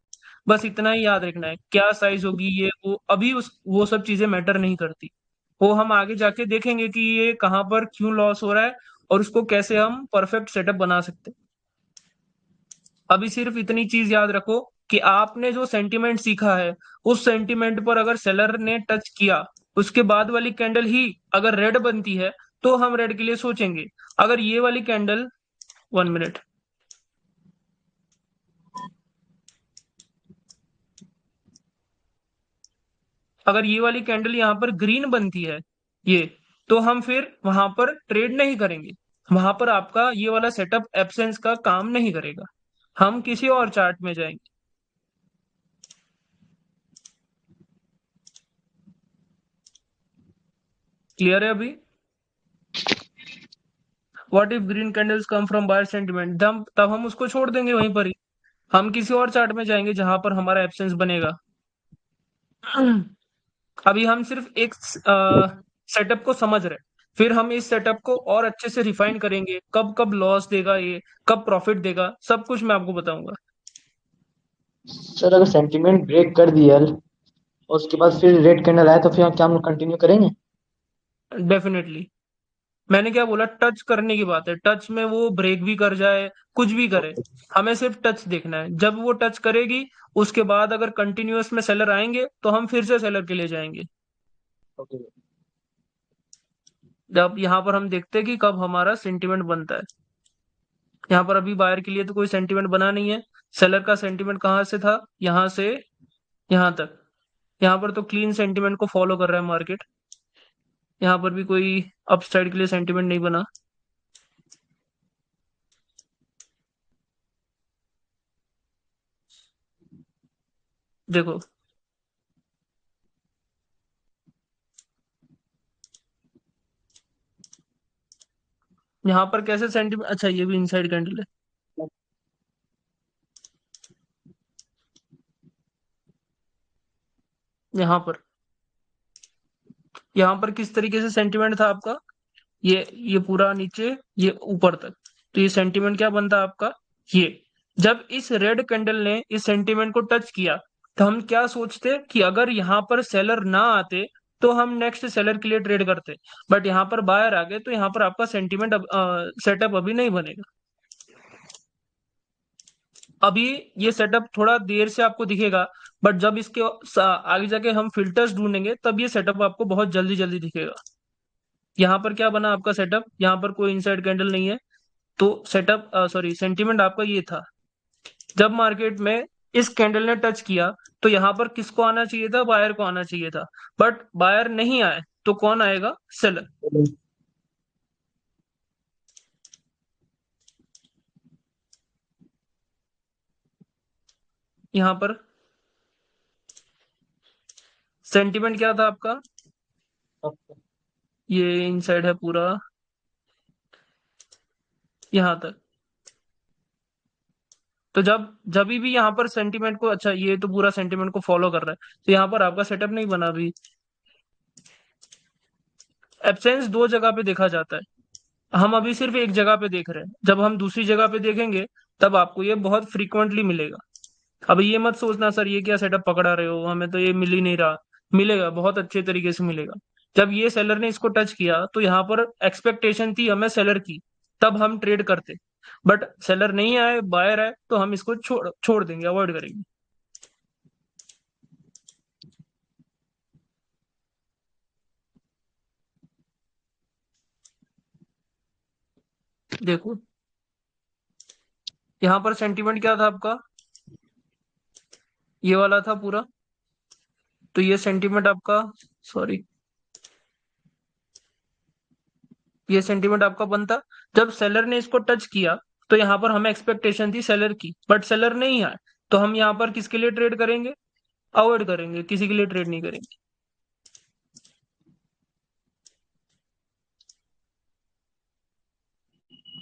[SPEAKER 1] बस इतना ही याद रखना है। क्या साइज होगी ये वो अभी वो सब चीजें मैटर नहीं करती। वो हम आगे जाके देखेंगे कि ये कहाँ पर क्यों लॉस हो रहा है और उसको कैसे हम परफेक्ट सेटअप बना सकते हैं। अभी सिर्फ इतनी चीज याद रखो कि आपने जो सेंटीमेंट सीखा है उस सेंटीमेंट पर अगर सेलर ने टच किया, उसके बाद वाली कैंडल ही अगर रेड बनती है तो हम रेड के लिए सोचेंगे। अगर ये वाली कैंडल, 1 मिनट, अगर ये वाली कैंडल यहाँ पर ग्रीन बनती है ये, तो हम फिर वहां पर ट्रेड नहीं करेंगे। वहां पर आपका ये वाला सेटअप एब्सेंस का काम नहीं करेगा। हम किसी और चार्ट में जाएंगे। क्लियर है अभी? What if green candles come from buyer sentiment, तब हम उसको छोड़ देंगे वहीं पर ही। हम किसी और चार्ट में जाएंगे जहां पर हमारा एब्सेंस बनेगा। अभी हम सिर्फ एक सेटअप को समझ रहे हैं, फिर हम इस सेटअप को और अच्छे से रिफाइन करेंगे। कब कब लॉस देगा ये, कब प्रॉफिट देगा, सब कुछ मैं आपको बताऊंगा।
[SPEAKER 5] सर अगर सेंटीमेंट ब्रेक कर दिया और उसके बाद फिर रेड कैंडल आया तो फिर क्या हम कंटिन्यू करेंगे?
[SPEAKER 1] डेफिनेटली। मैंने क्या बोला, टच करने की बात है। टच में वो ब्रेक भी कर जाए, कुछ भी करे,
[SPEAKER 5] ओके।
[SPEAKER 1] हमें सिर्फ टच देखना है। जब वो टच करेगी, उसके बाद अगर कंटिन्यूअस में सेलर आएंगे तो हम फिर से सेलर के लिए जाएंगे।
[SPEAKER 5] ओके।
[SPEAKER 1] जब यहाँ पर हम देखते हैं कि कब हमारा सेंटिमेंट बनता है। यहाँ पर अभी बायर के लिए तो कोई सेंटिमेंट बना नहीं है। सेलर का सेंटिमेंट कहाँ से था, यहाँ से यहाँ तक। यहाँ पर तो क्लीन सेंटिमेंट को फॉलो कर रहा है मार्केट। यहाँ पर भी कोई अपसाइड के लिए सेंटिमेंट नहीं बना। देखो, यहाँ पर कैसे सेंटिमेंट, अच्छा ये भी इनसाइड कैंडल है। यहाँ पर किस तरीके से सेंटिमेंट था आपका, ये पूरा नीचे, ये ऊपर तक। तो ये सेंटिमेंट क्या बनता है आपका, ये। जब इस रेड कैंडल ने इस सेंटिमेंट को टच किया, तो हम क्या सोचते कि अगर यहाँ पर सेलर ना आते तो हम नेक्स्ट सेलर के लिए ट्रेड करते। बट यहाँ पर बायर आ गए, तो यहाँ पर आपका सेंटिमेंट सेटअप अभी नहीं बनेगा। अभी ये सेटअप थोड़ा देर से आपको दिखेगा, बट जब इसके आगे जाके हम फिल्टर्स ढूंढेंगे, तब ये सेटअप आपको बहुत जल्दी जल्दी दिखेगा। यहाँ पर क्या बना आपका सेटअप, यहाँ पर कोई इनसाइड कैंडल नहीं है। तो सेटअप, सॉरी, सेंटीमेंट आपका ये था। जब मार्केट में इस कैंडल ने टच किया, तो यहाँ पर किसको आना चाहिए था, बायर को आना चाहिए था। बट बायर नहीं आए, तो कौन आएगा, सेलर। यहाँ पर सेंटीमेंट क्या था आपका, ये इनसाइड है पूरा यहाँ तक। तो जब भी यहाँ पर सेंटीमेंट को, अच्छा ये तो पूरा सेंटीमेंट को फॉलो कर रहा है, तो यहाँ पर आपका सेटअप नहीं बना अभी। एब्सेंस दो जगह पे देखा जाता है, हम अभी सिर्फ एक जगह पे देख रहे हैं। जब हम दूसरी जगह पे देखेंगे, तब आपको ये बहुत फ्रीक्वेंटली मिलेगा। अब ये मत सोचना सर ये क्या सेटअप पकड़ा रहे हो, हमें तो ये मिल ही नहीं रहा। मिलेगा, बहुत अच्छे तरीके से मिलेगा। जब ये सेलर ने इसको टच किया, तो यहाँ पर एक्सपेक्टेशन थी हमें सेलर की, तब हम ट्रेड करते। बट सेलर नहीं आए, बायर आए, तो हम इसको छोड़ छोड़ देंगे, अवॉइड करेंगे। देखो, यहाँ पर सेंटीमेंट क्या था आपका, ये वाला था पूरा। तो ये सेंटीमेंट आपका, सॉरी, ये सेंटीमेंट आपका बनता। जब सेलर ने इसको टच किया, तो यहाँ पर हमें एक्सपेक्टेशन थी सेलर की, बट सेलर नहीं आया, तो हम यहाँ पर किसके लिए ट्रेड करेंगे, अवॉइड करेंगे, किसी के लिए ट्रेड नहीं करेंगे।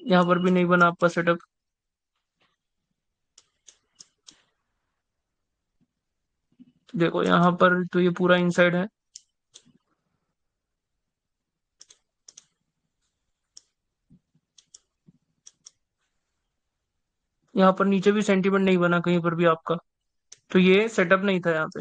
[SPEAKER 1] यहाँ पर भी नहीं बना आपका सेटअप। देखो यहाँ पर तो ये पूरा इनसाइड है। यहाँ पर नीचे भी सेंटीमेंट नहीं बना कहीं पर भी आपका, तो ये सेटअप नहीं था यहाँ पे।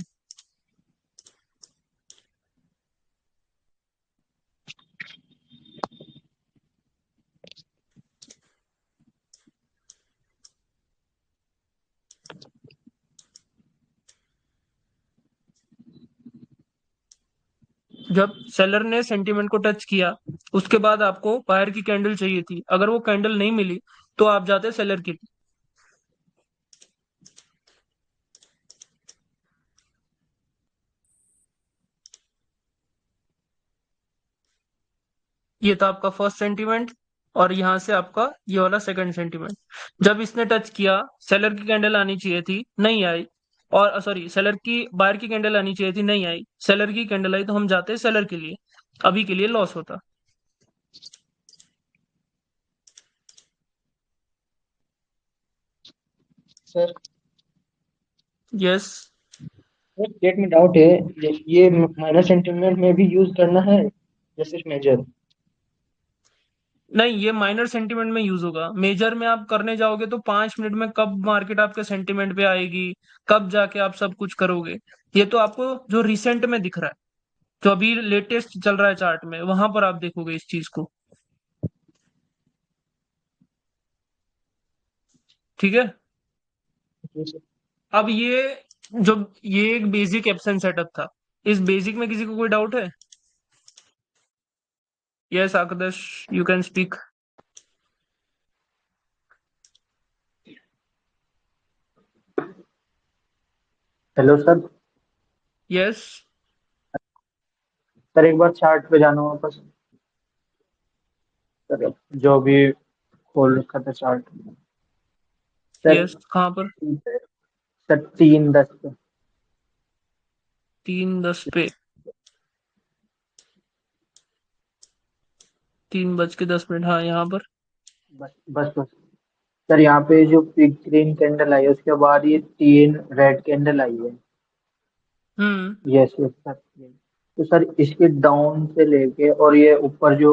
[SPEAKER 1] जब सेलर ने सेंटीमेंट को टच किया, उसके बाद आपको बायर की कैंडल चाहिए थी। अगर वो कैंडल नहीं मिली, तो आप जाते सेलर के लिए। ये था आपका फर्स्ट सेंटीमेंट। और यहाँ से आपका ये वाला सेकंड सेंटीमेंट। जब इसने टच किया, सेलर की कैंडल आनी चाहिए थी, नहीं आई। और सॉरी, सेलर की बायर की कैंडल आनी चाहिए थी, नहीं आई। सेलर की कैंडल आई तो हम जाते सेलर के लिए, अभी के लिए लॉस होता।
[SPEAKER 5] Sir
[SPEAKER 1] yes.
[SPEAKER 5] सर एक में डाउट है, ये माइनर सेंटीमेंट में भी यूज करना है या सिर्फ मेजर?
[SPEAKER 1] नहीं, ये माइनर सेंटीमेंट में यूज होगा। मेजर में आप करने जाओगे तो 5 मिनट में कब मार्केट आपके सेंटीमेंट पे आएगी, कब जाके आप सब कुछ करोगे। ये तो आपको जो रिसेंट में दिख रहा है, जो अभी लेटेस्ट चल रहा है चार्ट में, वहां पर आप देखोगे इस चीज को। ठीक है।
[SPEAKER 5] जी सर।
[SPEAKER 1] अब जो ये एक बेसिक एप्सन सेटअप था, इस बेसिक में किसी को कोई डाउट है? Yes Akash, you can speak.
[SPEAKER 3] Hello sir.
[SPEAKER 1] Yes.
[SPEAKER 3] Sir एक बार चार्ट पे जाना वापस। सर जो भी खोल रखा था चार्ट। सर
[SPEAKER 1] यस, कहाँ पर?
[SPEAKER 3] सर 3:10 पे।
[SPEAKER 1] 3:10 पे? 3:10, हाँ, यहाँ पर।
[SPEAKER 3] बस बस बस। सर यहाँ पे जो पिग ग्रीन कैंडल आई है उसके बाद ये 3 रेड कैंडल आई है।
[SPEAKER 1] हम्म।
[SPEAKER 3] Yes yes sir. तो सर इसके डाउन से लेके और ये ऊपर जो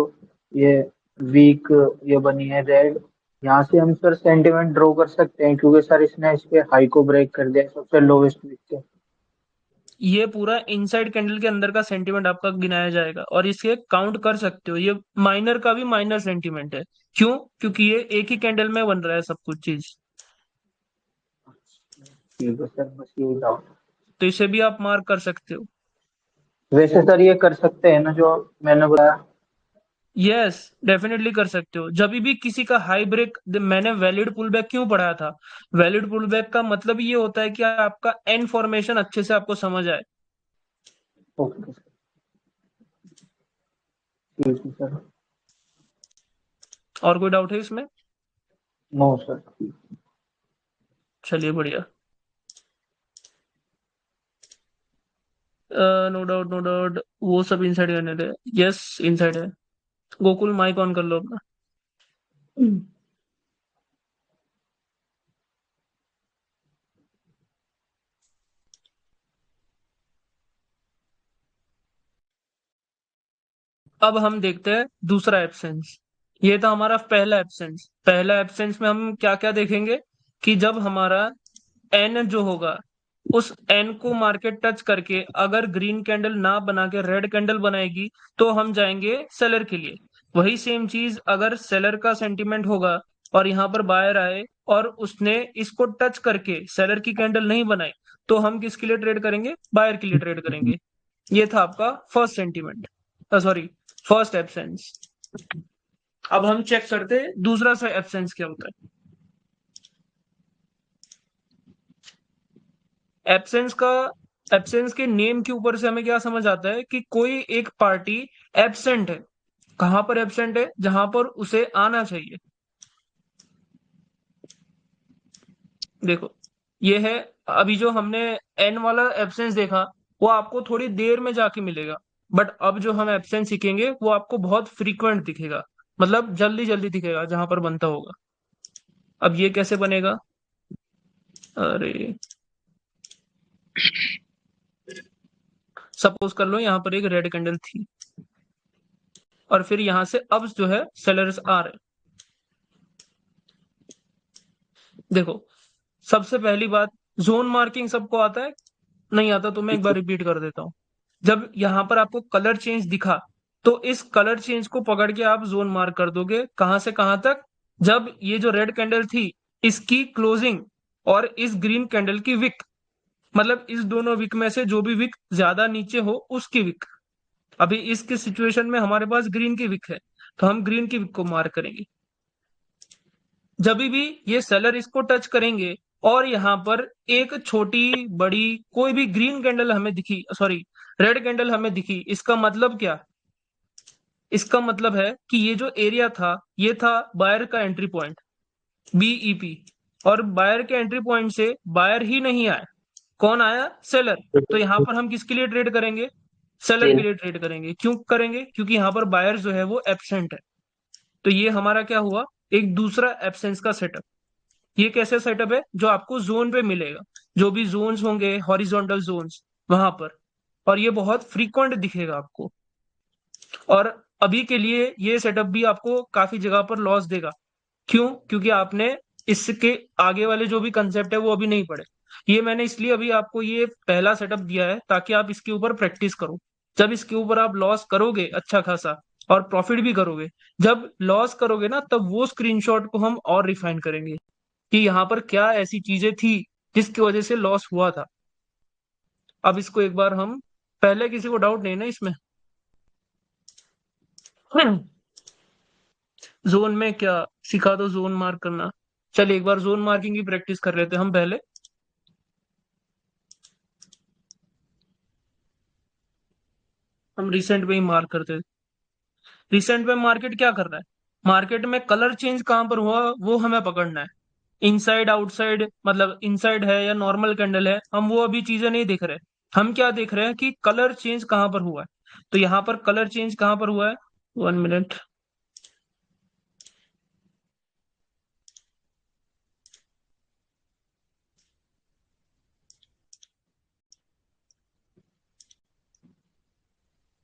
[SPEAKER 3] ये वीक ये बनी है रेड, यहाँ से हम सर सेंटीमेंट ड्रॉ कर सकते हैं क्योंकि सर इसने इसके हाई को ब्रेक कर दिया सबसे लोवेस्ट वीक के।
[SPEAKER 1] ये पूरा इनसाइड कैंडल के अंदर का सेंटीमेंट आपका गिनाया जाएगा और इसके काउंट कर सकते हो। ये माइनर का भी माइनर सेंटीमेंट है। क्यों? क्योंकि ये एक ही कैंडल में बन रहा है सब कुछ चीज।
[SPEAKER 3] ठीक है सर, बस यही डाउट।
[SPEAKER 1] तो इसे भी आप मार्क कर सकते हो।
[SPEAKER 3] वैसे सर ये कर सकते हैं ना जो मैंने बताया?
[SPEAKER 1] यस, डेफिनेटली कर सकते हो। जब भी किसी का हाई ब्रेक, मैंने वैलिड पुल बैक क्यों पढ़ाया था? वैलिड पुल बैक का मतलब ये होता है कि आपका एन फॉर्मेशन अच्छे से आपको समझ आए।
[SPEAKER 3] ओके सर, ठीक है सर।
[SPEAKER 1] और कोई डाउट है इसमें?
[SPEAKER 3] No sir.
[SPEAKER 1] चलिए, बढ़िया। नो डाउट, नो डाउट, वो सब इनसाइड कैंडल है। यस, इनसाइड है। गोकुल, माइक ऑन कर लो अपना। अब हम देखते हैं दूसरा एब्सेंस। ये था हमारा पहला एब्सेंस। पहला एब्सेंस में हम क्या क्या देखेंगे कि जब हमारा एन जो होगा, उस एन को मार्केट टच करके अगर ग्रीन कैंडल ना बना के रेड कैंडल बनाएगी, तो हम जाएंगे सेलर के लिए। वही सेम चीज अगर सेलर का सेंटीमेंट होगा और यहाँ पर बायर आए और उसने इसको टच करके सेलर की कैंडल नहीं बनाई, तो हम किसके लिए ट्रेड करेंगे? बायर के लिए ट्रेड करेंगे। ये था आपका first sentiment, sorry, first absence. अब हम चेक करते हैं दूसरा सा एब्सेंस क्या होता है। एब्सेंस का, एब्सेंस के नेम के ऊपर से हमें क्या समझ आता है कि कोई एक पार्टी एब्सेंट है। कहां पर एब्सेंट है? जहां पर उसे आना चाहिए। देखो, ये है। अभी जो हमने एन वाला एब्सेंस देखा, वो आपको थोड़ी देर में जाके मिलेगा। बट अब जो हम एब्सेंस सीखेंगे वो आपको बहुत फ्रीक्वेंट दिखेगा, मतलब जल्दी जल्दी दिखेगा जहां पर बनता होगा। अब ये कैसे बनेगा? अरे, सपोज कर लो यहाँ पर एक रेड कैंडल थी और फिर यहां से अब जो है सेलर्स आ रहे। देखो, सबसे पहली बात, जोन मार्किंग सबको आता है? नहीं आता तो मैं एक बार रिपीट कर देता हूं। जब यहां पर आपको कलर चेंज दिखा, तो इस कलर चेंज को पकड़ के आप जोन मार्क कर दोगे। कहां से कहां तक? जब ये जो रेड कैंडल थी, इसकी क्लोजिंग और इस ग्रीन कैंडल की विक, मतलब इस दोनों विक में से जो भी विक ज्यादा नीचे हो उसकी विक। अभी इसके सिचुएशन में हमारे पास ग्रीन की विक है, तो हम ग्रीन की विक को मार्क करेंगे। जब भी ये सेलर इसको टच करेंगे और यहाँ पर एक छोटी बड़ी कोई भी ग्रीन कैंडल हमें दिखी, सॉरी, रेड कैंडल हमें दिखी, इसका मतलब क्या? इसका मतलब है कि ये जो एरिया था ये था बायर का एंट्री पॉइंट बीईपी, और बायर के एंट्री पॉइंट से बायर ही नहीं आया, कौन आया? सेलर। तो यहाँ पर हम किसके लिए ट्रेड करेंगे? सेलर के
[SPEAKER 2] सेल।
[SPEAKER 1] लिए ट्रेड करेंगे। क्यों करेंगे? क्योंकि यहाँ पर बायर जो है वो एब्सेंट है। तो ये हमारा क्या हुआ? एक दूसरा एब्सेंस का सेटअप। ये कैसे सेटअप है? जो आपको जोन पे मिलेगा, जो भी जोन्स होंगे हॉरिजॉन्टल जोन्स वहां पर, और ये बहुत फ्रीक्वेंट दिखेगा आपको। और अभी के लिए ये सेटअप भी आपको काफी जगह पर लॉस देगा। क्यों? क्योंकि आपने इसके आगे वाले जो भी कंसेप्ट है वो अभी नहीं पढ़े। ये मैंने इसलिए अभी आपको ये पहला सेटअप दिया है ताकि आप इसके ऊपर प्रैक्टिस करो। जब इसके ऊपर आप लॉस करोगे अच्छा खासा और प्रॉफिट भी करोगे, जब लॉस करोगे ना तब वो स्क्रीनशॉट को हम और रिफाइन करेंगे कि यहाँ पर क्या ऐसी चीजें थी जिसकी वजह से लॉस हुआ था। अब इसको एक बार हम, पहले किसी को डाउट नहीं ना इसमें? जोन में क्या सिखा दो, जोन मार्क करना। चल एक बार जोन मार्किंग की प्रैक्टिस कर लेते हैं हम पहले। हम रिसेंट पे ही मार्क करते हैं। रिसेंट पे मार्केट क्या कर रहा है? मार्केट में कलर चेंज कहां पर हुआ वो हमें पकड़ना है। इनसाइड आउटसाइड, मतलब इनसाइड है या नॉर्मल कैंडल है, हम वो अभी चीजें नहीं देख रहे। हम क्या देख रहे हैं कि कलर चेंज कहां पर हुआ है। तो यहाँ पर कलर चेंज कहां पर हुआ है? 1 मिनट।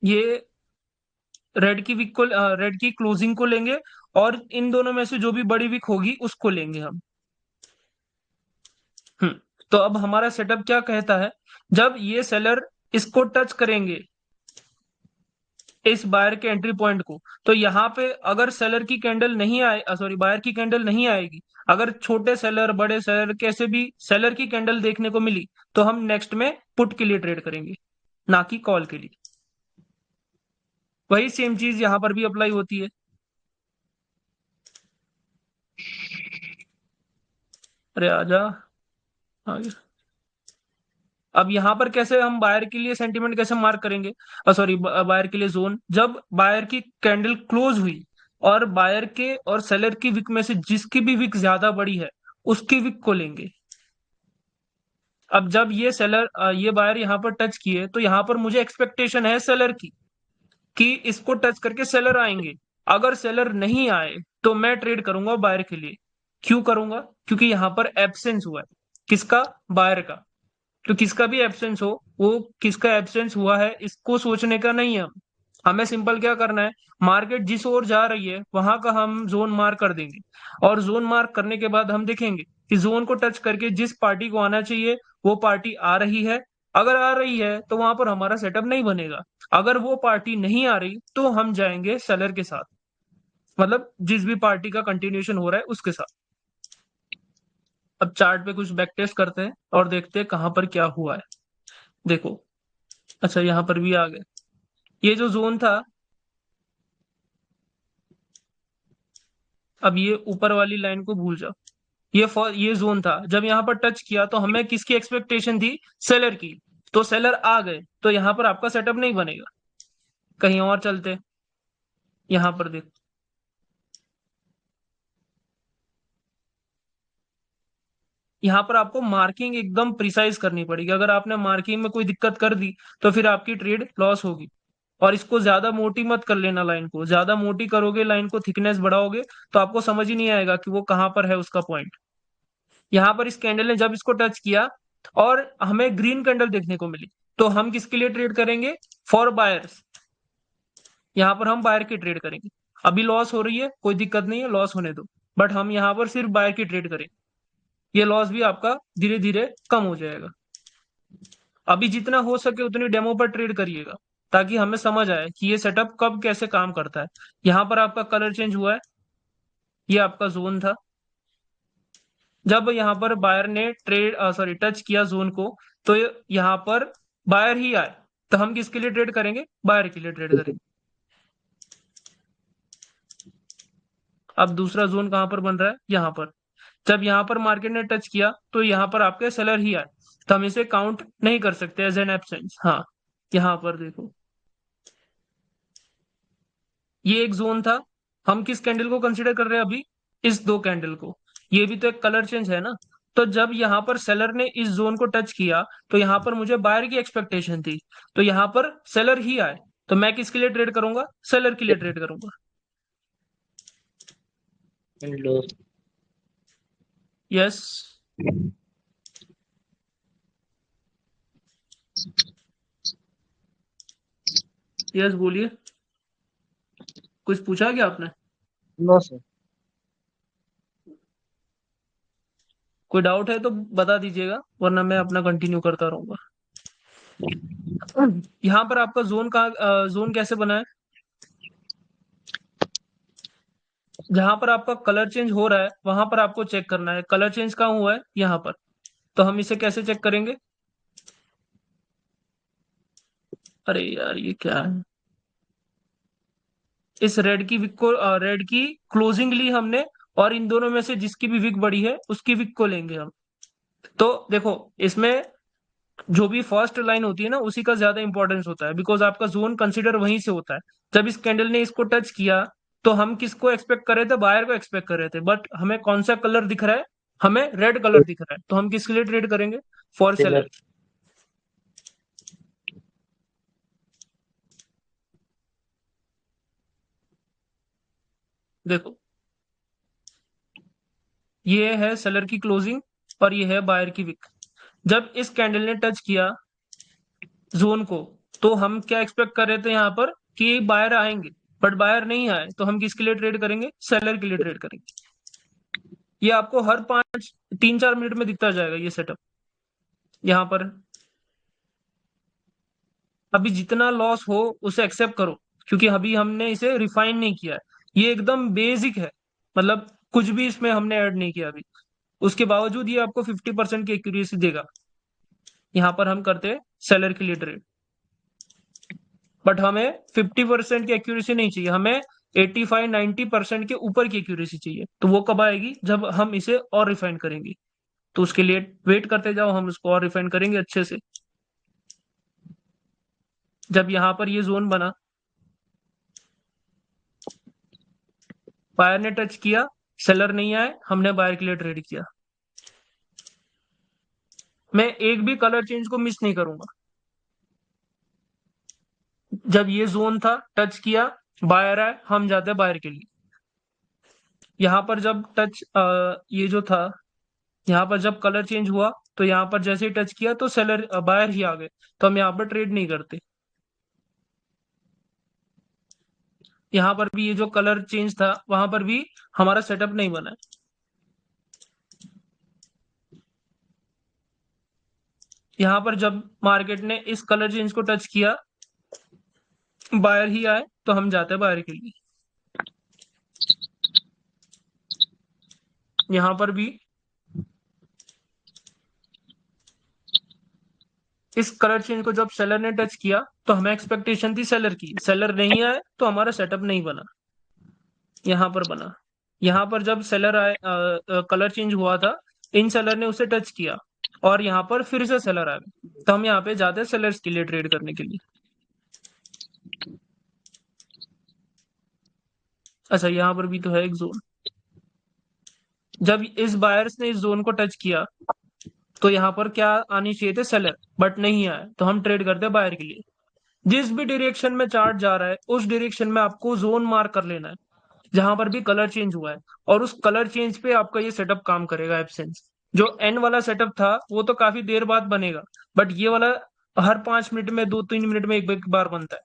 [SPEAKER 1] ये रेड की विक को, रेड की क्लोजिंग को लेंगे, और इन दोनों में से जो भी बड़ी विक होगी उसको लेंगे हम। हम्म। तो अब हमारा सेटअप क्या कहता है? जब ये सेलर इसको टच करेंगे, इस बायर के एंट्री पॉइंट को, तो यहाँ पे अगर सेलर की कैंडल नहीं आए, सॉरी बायर की कैंडल नहीं आएगी, अगर छोटे सेलर बड़े सेलर कैसे भी सेलर की कैंडल देखने को मिली, तो हम नेक्स्ट में पुट के लिए ट्रेड करेंगे, ना कि कॉल के लिए। वही सेम चीज यहाँ पर भी अप्लाई होती है। अरे आजा, आ गया। अब यहाँ पर कैसे हम बायर के लिए सेंटीमेंट कैसे मार्क करेंगे? सॉरी, बायर के लिए जोन, जब बायर की कैंडल क्लोज हुई और बायर के और सेलर की विक में से जिसकी भी विक ज्यादा बड़ी है उसकी विक को लेंगे। अब जब ये सेलर, ये बायर यहाँ पर टच किए, तो यहाँ पर मुझे एक्सपेक्टेशन है सेलर की कि इसको टच करके सेलर आएंगे। अगर सेलर नहीं आए तो मैं ट्रेड करूंगा बायर के लिए। क्यों करूंगा? क्योंकि यहाँ पर एब्सेंस हुआ है। किसका? बायर का। तो किसका भी एब्सेंस हो, वो किसका एब्सेंस हुआ है इसको सोचने का नहीं है। हमें सिंपल क्या करना है, मार्केट जिस ओर जा रही है वहां का हम जोन मार्क कर देंगे, और जोन मार्क करने के बाद हम देखेंगे कि जोन को टच करके जिस पार्टी को आना चाहिए वो पार्टी आ रही है। अगर आ रही है तो वहां पर हमारा सेटअप नहीं बनेगा। अगर वो पार्टी नहीं आ रही तो हम जाएंगे सेलर के साथ, मतलब जिस भी पार्टी का कंटिन्यूएशन हो रहा है उसके साथ। अब चार्ट पे कुछ बैक टेस्ट करते हैं और देखते हैं कहां पर क्या हुआ है। देखो, अच्छा यहाँ पर भी आ गए। ये जो जोन था, अब ये ऊपर वाली लाइन को भूल जाओ। ये जोन था, जब यहाँ पर टच किया तो हमें किसकी एक्सपेक्टेशन थी? सेलर की। तो सेलर आ गए तो यहाँ पर आपका सेटअप नहीं बनेगा। कहीं और चलते, यहाँ पर देखो। यहाँ पर आपको मार्किंग एकदम प्रिसाइज करनी पड़ेगी। अगर आपने मार्किंग में कोई दिक्कत कर दी तो फिर आपकी ट्रेड लॉस होगी। और इसको ज्यादा मोटी मत कर लेना, लाइन को ज्यादा मोटी करोगे, लाइन को थिकनेस बढ़ाओगे तो आपको समझ ही नहीं आएगा कि वो कहाँ पर है उसका पॉइंट। यहाँ पर इस कैंडल ने जब इसको टच किया और हमें ग्रीन कैंडल देखने को मिली, तो हम किसके लिए ट्रेड करेंगे? For buyers. यहाँ पर हम बायर की ट्रेड करेंगे। अभी लॉस हो रही है, कोई दिक्कत नहीं है, लॉस होने दो, बट हम यहाँ पर सिर्फ बायर की ट्रेड करेंगे। ये लॉस भी आपका धीरे धीरे कम हो जाएगा। अभी जितना हो सके उतनी डेमो पर ट्रेड करिएगा ताकि हमें समझ आए कि ये सेटअप कब कैसे काम करता है। यहाँ पर आपका कलर चेंज हुआ है, ये आपका जोन था। जब यहाँ पर बायर ने ट्रेड, सॉरी टच किया जोन को, तो यहाँ पर बायर ही आए, तो हम किसके लिए ट्रेड करेंगे? बायर के लिए ट्रेड करेंगे। अब दूसरा जोन कहां पर बन रहा है? यहाँ पर। जब यहाँ पर मार्केट ने टच किया तो यहाँ पर आपके सेलर ही आए, तो हम इसे काउंट नहीं कर सकते एज एन एब्सेंस। हाँ, यहाँ पर देखो, ये एक जोन था, हम किस कैंडल को कंसिडर कर रहे हैं अभी? इस दो कैंडल को। ये भी तो एक कलर चेंज है ना। तो जब यहाँ पर सेलर ने इस जोन को टच किया तो यहाँ पर मुझे बायर की एक्सपेक्टेशन थी, तो यहाँ पर सेलर ही आए, तो मैं किसके लिए ट्रेड करूंगा? सेलर के लिए ट्रेड करूंगा।
[SPEAKER 5] हेलो।
[SPEAKER 1] यस। यस बोलिए, कुछ पूछा क्या आपने?
[SPEAKER 5] No sir.
[SPEAKER 1] कोई डाउट है तो बता दीजिएगा, वरना मैं अपना कंटिन्यू करता रहूंगा। यहाँ पर आपका जोन का जोन कैसे बना है? जहां पर आपका कलर चेंज हो रहा है वहां पर आपको चेक करना है कलर चेंज कहाँ हुआ है, यहाँ पर। तो हम इसे कैसे चेक करेंगे? अरे यार ये क्या है? इस रेड की विक को रेड की क्लोजिंग ली हमने, और इन दोनों में से जिसकी भी विक बड़ी है उसकी विक को लेंगे हम। तो देखो, इसमें जो भी फर्स्ट लाइन होती है ना उसी का ज्यादा इंपॉर्टेंस होता है, बिकॉज आपका जोन कंसिडर वहीं से होता है। जब इस कैंडल ने इसको टच किया तो हम किसको एक्सपेक्ट कर रहे थे? बायर को एक्सपेक्ट कर रहे थे, बट हमें कौन सा कलर दिख रहा है? हमें रेड कलर दिख रहा है, तो हम किसके लिए ट्रेड करेंगे? For seller.
[SPEAKER 5] सेलर।
[SPEAKER 1] देखो, ये है सेलर की क्लोजिंग और ये है बायर की विक। जब इस कैंडल ने टच किया जोन को, तो हम क्या एक्सपेक्ट कर रहे थे यहाँ पर कि बायर आएंगे, बट बायर नहीं आए, तो हम किसके लिए ट्रेड करेंगे? सेलर के लिए ट्रेड करेंगे। ये आपको हर 3-4 मिनट में दिखता जाएगा ये सेटअप यहाँ पर। अभी जितना लॉस हो उसे एक्सेप्ट करो, क्योंकि अभी हमने इसे रिफाइन नहीं किया है। ये एकदम बेसिक है, मतलब कुछ भी इसमें हमने ऐड नहीं किया अभी। उसके बावजूद ये आपको 50% की एक्यूरेसी देगा। यहाँ पर हम करते हैं सेलर के लिए ट्रेड, बट हमें 50% की एक्यूरेसी नहीं चाहिए, हमें 85-90% के ऊपर की एक्यूरेसी चाहिए। तो वो कब आएगी? जब हम इसे और रिफाइन करेंगे। तो उसके लिए वेट करते जाओ, हम उसको और रिफाइन करेंगे अच्छे से। जब यहाँ पर ये जोन बना, बायर ने टच किया, सेलर नहीं आए, हमने बायर के लिए ट्रेड किया। मैं एक भी कलर चेंज को मिस नहीं करूंगा। जब ये जोन था, टच किया, बायर आए, हम जाते हैं बायर के लिए। यहाँ पर जब ये जो था, यहाँ पर जब कलर चेंज हुआ तो यहाँ पर जैसे ही टच किया तो सेलर बायर ही आ गए, तो हम यहाँ पर ट्रेड नहीं करते। यहाँ पर भी ये जो कलर चेंज था वहां पर भी हमारा सेटअप नहीं बना है। यहाँ पर जब मार्केट ने इस कलर चेंज को टच किया, बायर ही आए, तो हम जाते हैं बायर के लिए। यहाँ पर भी इस कलर चेंज को जब सेलर ने टच किया तो हमें एक्सपेक्टेशन थी सेलर की, सेलर नहीं आए तो हमारा सेटअप नहीं बना। यहाँ पर बना। यहाँ पर जब सेलर आए, कलर चेंज हुआ था, इन सेलर ने उसे टच किया और यहाँ पर फिर से सेलर आ गए, तो हम यहाँ पे जाते हैं सेलर्स के लिए ट्रेड करने के लिए। अच्छा, यहाँ पर भी तो है एक जोन। जब इस बायर्स ने इस जोन को टच किया तो यहाँ पर क्या आनी चाहिए थे? सेलर, बट नहीं आए, तो हम ट्रेड करते हैं बायर के लिए। जिस भी डायरेक्शन में चार्ट जा रहा है उस डायरेक्शन में आपको जोन मार्क कर लेना है जहां पर भी कलर चेंज हुआ है, और उस कलर चेंज पे आपका ये सेटअप काम करेगा। एब्सेंस जो एन वाला सेटअप था वो तो काफी देर बाद बनेगा, बट ये वाला हर 5 मिनट में, 2-3 मिनट में एक बार बनता है,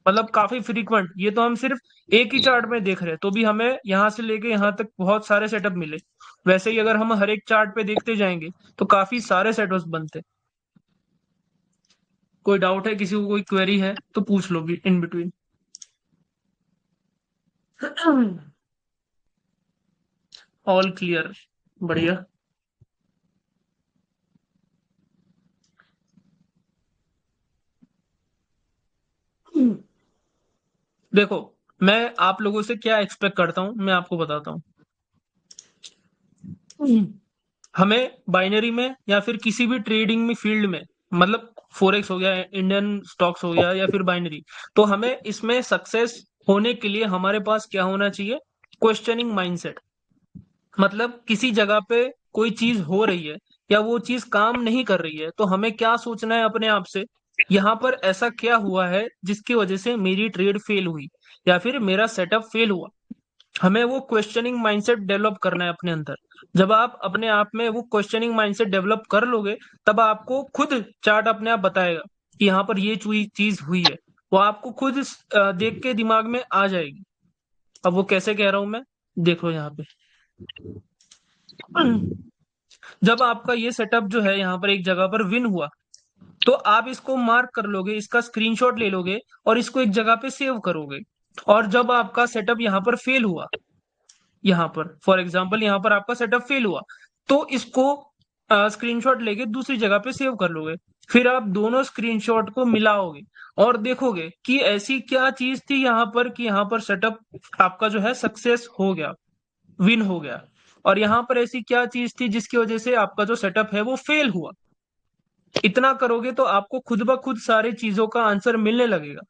[SPEAKER 1] मतलब काफी फ्रीक्वेंट। ये तो हम सिर्फ एक ही चार्ट में देख रहे हैं, तो भी हमें यहाँ से लेके यहाँ तक बहुत सारे सेटअप मिले। वैसे ही अगर हम हर एक चार्ट पे देखते जाएंगे तो काफी सारे सेटअप्स बनते। कोई डाउट है किसी को, कोई क्वेरी है तो पूछ लो भी इन बिटवीन। ऑल क्लियर, बढ़िया। देखो, मैं आप लोगों से क्या एक्सपेक्ट करता हूं मैं आपको बताता हूं। हमें बाइनरी में या फिर किसी भी ट्रेडिंग में फील्ड में, मतलब फॉरेक्स हो गया, इंडियन स्टॉक्स हो गया, या फिर बाइनरी, तो हमें इसमें सक्सेस होने के लिए हमारे पास क्या होना चाहिए? Questioning mindset. मतलब किसी जगह पे कोई चीज हो रही है या वो चीज काम नहीं कर रही है, तो हमें क्या सोचना है अपने आप से? यहाँ पर ऐसा क्या हुआ है जिसकी वजह से मेरी ट्रेड फेल हुई या फिर मेरा सेटअप फेल हुआ? हमें वो क्वेश्चनिंग माइंडसेट डेवलप करना है अपने अंदर। जब आप अपने आप में वो क्वेश्चनिंग माइंडसेट डेवलप कर लोगे, तब आपको खुद चार्ट अपने आप बताएगा कि यहाँ पर ये चीज हुई है। वो आपको खुद देख के दिमाग में आ जाएगी। अब वो कैसे कह रहा हूं मैं, देखो यहाँ पे। जब आपका ये सेटअप जो है यहाँ पर एक जगह पर विन हुआ, तो आप इसको मार्क कर लोगे, इसका स्क्रीनशॉट ले लोगे और इसको एक जगह पे सेव करोगे। और जब आपका सेटअप यहाँ पर फेल हुआ, यहाँ पर फॉर एग्जाम्पल यहाँ पर आपका सेटअप फेल हुआ, तो इसको स्क्रीनशॉट लेके दूसरी जगह पे सेव कर लोगे। फिर आप दोनों स्क्रीनशॉट को मिलाओगे और देखोगे कि ऐसी क्या चीज थी यहाँ पर कि यहाँ पर सेटअप आपका जो है सक्सेस हो गया, विन हो गया। और यहाँ पर ऐसी क्या चीज थी जिसकी वजह से आपका जो सेटअप है वो फेल हुआ। इतना करोगे तो आपको खुद ब खुद सारी चीजों का आंसर मिलने लगेगा।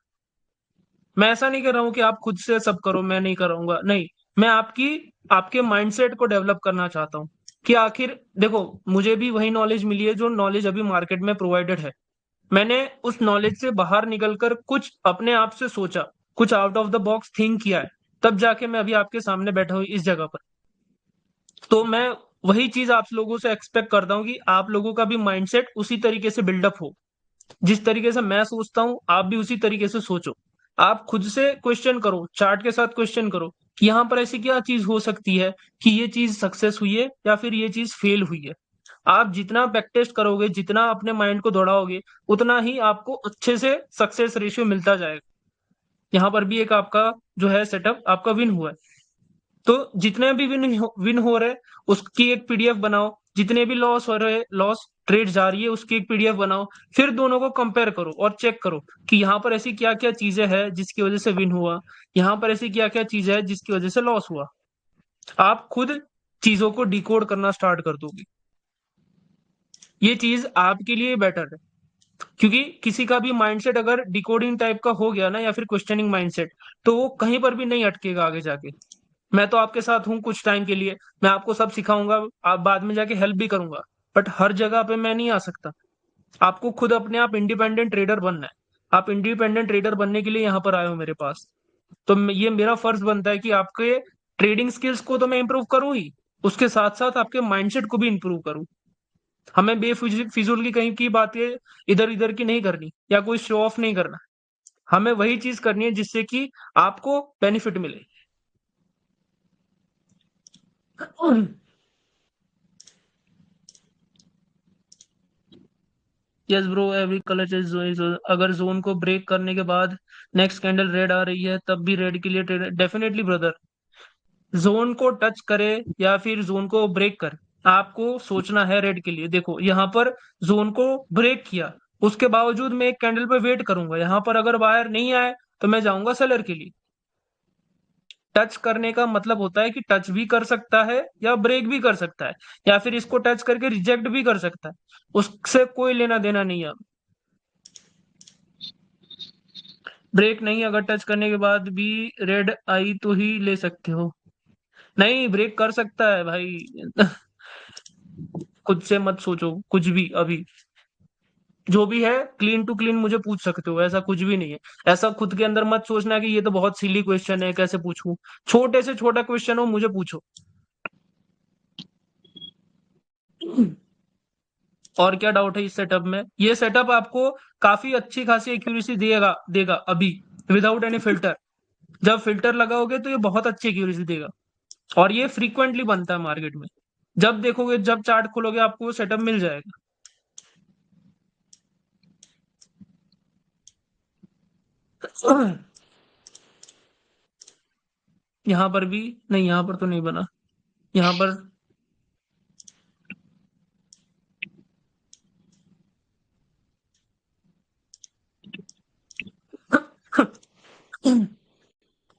[SPEAKER 1] मैं ऐसा नहीं कर रहा हूं कि आप खुद से सब करो, मैं नहीं कराऊंगा, नहीं। मैं आपके माइंडसेट को डेवलप करना चाहता हूं कि आखिर देखो, मुझे भी वही नॉलेज मिली है जो नॉलेज अभी मार्केट में प्रोवाइडेड है। मैंने उस नॉलेज से बाहर निकलकर कुछ अपने आप से सोचा, कुछ out of the box think किया है, तब जाके मैं अभी आपके सामने बैठा हूं इस जगह पर। तो मैं वही चीज आप लोगों से एक्सपेक्ट करता हूँ कि आप लोगों का भी माइंडसेट उसी तरीके से बिल्डअप हो। जिस तरीके से मैं सोचता हूं आप भी उसी तरीके से सोचो। आप खुद से क्वेश्चन करो, चार्ट के साथ क्वेश्चन करो कि यहाँ पर ऐसी क्या चीज हो सकती है कि ये चीज सक्सेस हुई है या फिर ये चीज फेल हुई है। आप जितना बैक टेस्ट करोगे, जितना अपने माइंड को दौड़ाओगे, उतना ही आपको अच्छे से सक्सेस रेशियो मिलता जाएगा। यहाँ पर भी एक आपका जो है सेटअप आपका विन हुआ है, तो जितने भी विन हो रहे उसकी एक पीडीएफ बनाओ, जितने भी लॉस हो रहे, लॉस ट्रेड जा रही है, उसकी एक पीडीएफ बनाओ। फिर दोनों को कंपेयर करो और चेक करो कि यहाँ पर ऐसी क्या क्या चीजें हैं जिसकी वजह से विन हुआ, यहाँ पर ऐसी क्या क्या चीजें हैं जिसकी वजह से लॉस हुआ। आप खुद चीजों को डिकोड करना स्टार्ट कर दोगे। ये चीज आपके लिए बेटर है, क्योंकि किसी का भी माइंडसेट अगर डिकोडिंग टाइप का हो गया ना या फिर क्वेश्चनिंग माइंडसेट, तो वो कहीं पर भी नहीं अटकेगा आगे जाके। मैं तो आपके साथ हूँ कुछ टाइम के लिए, मैं आपको सब सिखाऊंगा, आप बाद में जाके हेल्प भी करूंगा, बट हर जगह पे मैं नहीं आ सकता। आपको खुद अपने आप इंडिपेंडेंट ट्रेडर बनना है। आप इंडिपेंडेंट ट्रेडर बनने के लिए यहाँ पर आए हो मेरे पास, तो ये मेरा फर्ज बनता है कि आपके ट्रेडिंग स्किल्स को तो मैं इंप्रूव करूँ ही, उसके साथ साथ आपके माइंडसेट को भी इंप्रूव करूँ। हमें बेफिजूल की कहीं की बातें इधर इधर की नहीं करनी या कोई शो ऑफ नहीं करना। हमें वही चीज करनी है जिससे कि आपको बेनिफिट मिले। Yes bro, every colour is, अगर जोन को ब्रेक करने के बाद नेक्स्ट कैंडल रेड आ रही है तब भी रेड के लिए डेफिनेटली ब्रदर। जोन को टच करे या फिर जोन को ब्रेक करे, आपको सोचना है रेड के लिए। देखो यहाँ पर जोन को ब्रेक किया, उसके बावजूद मैं एक कैंडल पे वेट करूंगा। यहाँ पर अगर बायर नहीं आए तो मैं जाऊंगा सेलर के लिए। टच करने का मतलब होता है कि टच भी कर सकता है या ब्रेक भी कर सकता है, या फिर इसको टच करके रिजेक्ट भी कर सकता है, उससे कोई लेना देना नहीं है। ब्रेक नहीं, अगर टच करने के बाद भी रेड आई तो ही ले सकते हो। नहीं, ब्रेक कर सकता है भाई। खुद से मत सोचो कुछ भी अभी। जो भी है क्लीन टू क्लीन मुझे पूछ सकते हो, ऐसा कुछ भी नहीं है। ऐसा खुद के अंदर मत सोचना कि ये तो बहुत सिली क्वेश्चन है, कैसे पूछूं। छोटे से छोटा क्वेश्चन हो मुझे पूछो। और क्या डाउट है इस सेटअप में? ये सेटअप आपको काफी अच्छी खासी एक्यूरेसी देगा देगा अभी, विदाउट एनी फिल्टर। जब फिल्टर लगाओगे तो ये बहुत अच्छी एक्यूरेसी देगा, और ये फ्रीक्वेंटली बनता है मार्केट में। जब देखोगे, जब चार्ट खोलोगे, आपको वो सेटअप मिल जाएगा। यहाँ पर भी नहीं, यहाँ पर तो नहीं बना। यहाँ पर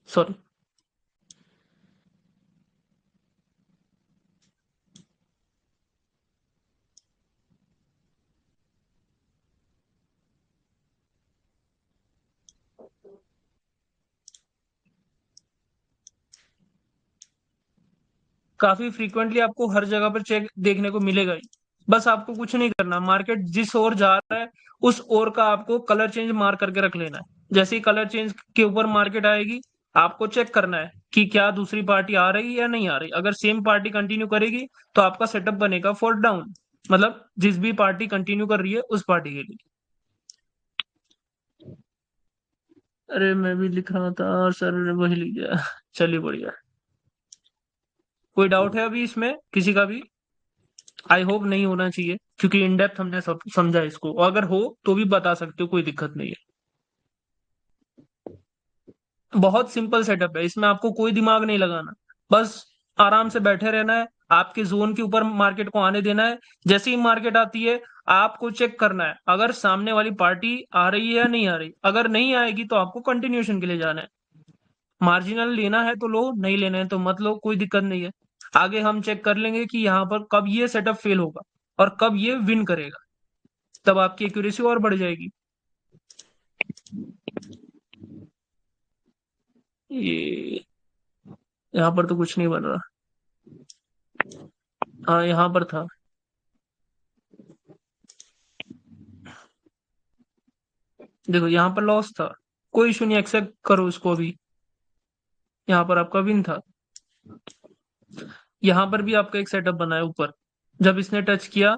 [SPEAKER 1] सॉरी। काफी फ्रीक्वेंटली आपको हर जगह पर चेक देखने को मिलेगा ही। बस आपको कुछ नहीं करना, मार्केट जिस ओर जा रहा है उस ओर का आपको कलर चेंज मार करके रख लेना है। जैसे ही कलर चेंज के ऊपर मार्केट आएगी, आपको चेक करना है कि क्या दूसरी पार्टी आ रही है या नहीं आ रही। अगर सेम पार्टी कंटिन्यू करेगी तो आपका सेटअप बनेगा फॉर डाउन, मतलब जिस भी पार्टी कंटिन्यू कर रही है उस पार्टी के लिए। अरे मैं भी लिख रहा था और सर ने वही लिख दिया। चलिए बढ़िया। कोई डाउट है अभी इसमें किसी का भी? आई होप नहीं होना चाहिए, क्योंकि इन डेप्थ हमने सब समझा इसको। अगर हो तो भी बता सकते हो, कोई दिक्कत नहीं है। बहुत सिंपल सेटअप है, इसमें आपको कोई दिमाग नहीं लगाना, बस आराम से बैठे रहना है। आपके जोन के ऊपर मार्केट को आने देना है। जैसे ही मार्केट आती है आपको चेक करना है अगर सामने वाली पार्टी आ रही है या नहीं आ रही। अगर नहीं आएगी तो आपको कंटिन्यूएशन के लिए जाना है। मार्जिनल लेना है तो लो, नहीं लेना है तो मत लो, कोई दिक्कत नहीं है। आगे हम चेक कर लेंगे कि यहाँ पर कब ये सेटअप फेल होगा और कब ये विन करेगा, तब आपकी एक्यूरेसी और बढ़ जाएगी। ये यहाँ पर तो कुछ नहीं बन रहा। हाँ यहाँ पर था। देखो यहाँ पर लॉस था, कोई इशू नहीं, एक्सेप्ट करो इसको अभी। यहाँ पर आपका विन था। यहाँ पर भी आपका एक सेटअप बना है ऊपर, जब इसने टच किया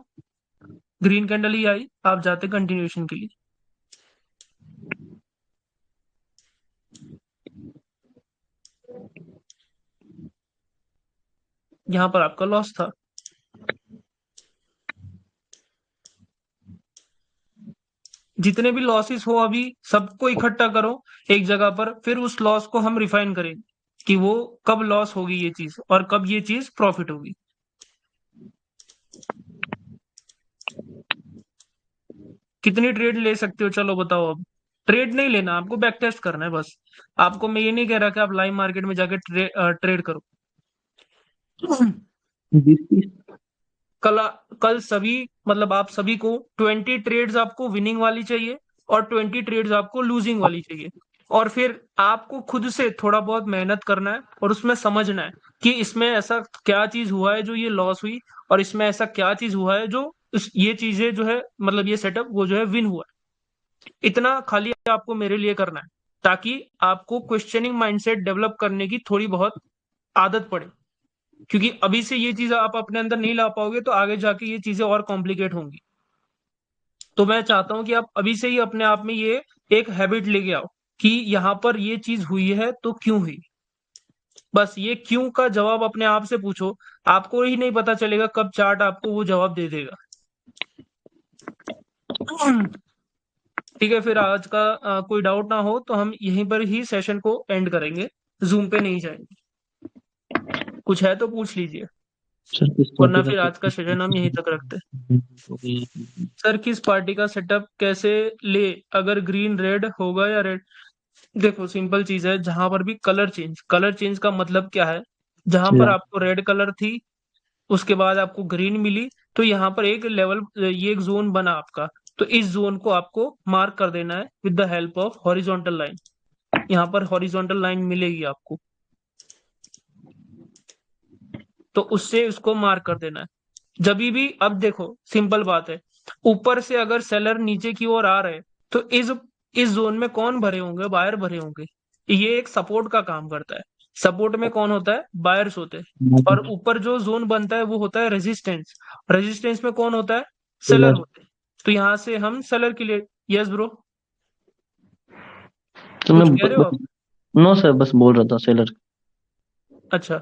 [SPEAKER 1] ग्रीन कैंडल ही आई, आप जाते कंटिन्यूएशन के लिए। यहाँ पर आपका लॉस था। जितने भी लॉसेस हो अभी सबको इकट्ठा करो एक जगह पर, फिर उस लॉस को हम रिफाइन करेंगे कि वो कब लॉस होगी ये चीज और कब ये चीज प्रॉफिट होगी। कितनी ट्रेड ले सकते हो चलो बताओ अब। ट्रेड नहीं लेना, आपको बैक टेस्ट करना है बस। आपको मैं ये नहीं कह रहा कि आप लाइव मार्केट में जाके ट्रेड करो। कल कल सभी, मतलब आप सभी को 20 ट्रेड्स आपको विनिंग वाली चाहिए और 20 ट्रेड्स आपको लूजिंग वाली चाहिए। और फिर आपको खुद से थोड़ा बहुत मेहनत करना है और उसमें समझना है कि इसमें ऐसा क्या चीज हुआ है जो ये लॉस हुई, और इसमें ऐसा क्या चीज हुआ है जो ये चीजें जो है, मतलब ये सेटअप वो जो है विन हुआ है। इतना खाली आपको मेरे लिए करना है, ताकि आपको क्वेश्चनिंग माइंडसेट डेवलप करने की थोड़ी बहुत आदत पड़े। क्योंकि अभी से ये चीज आप अपने अंदर नहीं ला पाओगे तो आगे जाके ये चीजें और कॉम्प्लिकेट होंगी। तो मैं चाहता हूं कि आप अभी से ही अपने आप में ये एक हैबिट लेके आओ कि यहाँ पर ये चीज हुई है तो क्यों हुई। बस ये क्यों का जवाब अपने आप से पूछो, आपको ही नहीं पता चलेगा कब चार्ट आपको वो जवाब दे देगा। ठीक है, फिर आज का कोई डाउट ना हो तो हम यहीं पर ही सेशन को एंड करेंगे, जूम पे नहीं जाएंगे। कुछ है तो पूछ लीजिए,
[SPEAKER 5] सर किस
[SPEAKER 1] वरना
[SPEAKER 5] पार्टी का
[SPEAKER 1] फिर आज का सेशन हम यहीं तक रखते हैं। सर किस पार्टी का सेटअप कैसे ले, अगर ग्रीन रेड होगा या रेड? देखो सिंपल चीज है, जहां पर भी कलर चेंज का मतलब क्या है, जहां पर आपको रेड कलर थी उसके बाद आपको ग्रीन मिली, तो यहाँ पर एक लेवल, ये एक जोन बना आपका। तो इस जोन को आपको मार्क कर देना है with the help of horizontal line. यहाँ पर हॉरिजॉन्टल लाइन मिलेगी आपको, तो उससे उसको मार्क कर देना है। जब भी, अब देखो सिंपल बात है, ऊपर से अगर सेलर नीचे की ओर आ रहे तो इस जोन में कौन भरे होंगे? बायर भरे होंगे। ये एक सपोर्ट का काम करता है। सपोर्ट में कौन होता है? बायर्स होते हैं। और ऊपर जो जोन बनता है वो होता है रेजिस्टेंस। रेजिस्टेंस में कौन होता है? सेलर होते हैं। तो यहाँ से हम सेलर के लिए, यस ब्रो
[SPEAKER 5] तो
[SPEAKER 1] कुछ
[SPEAKER 5] मैं
[SPEAKER 1] कह रहे हो आप?
[SPEAKER 5] नो सर, बस बोल रहा था सेलर।
[SPEAKER 1] अच्छा,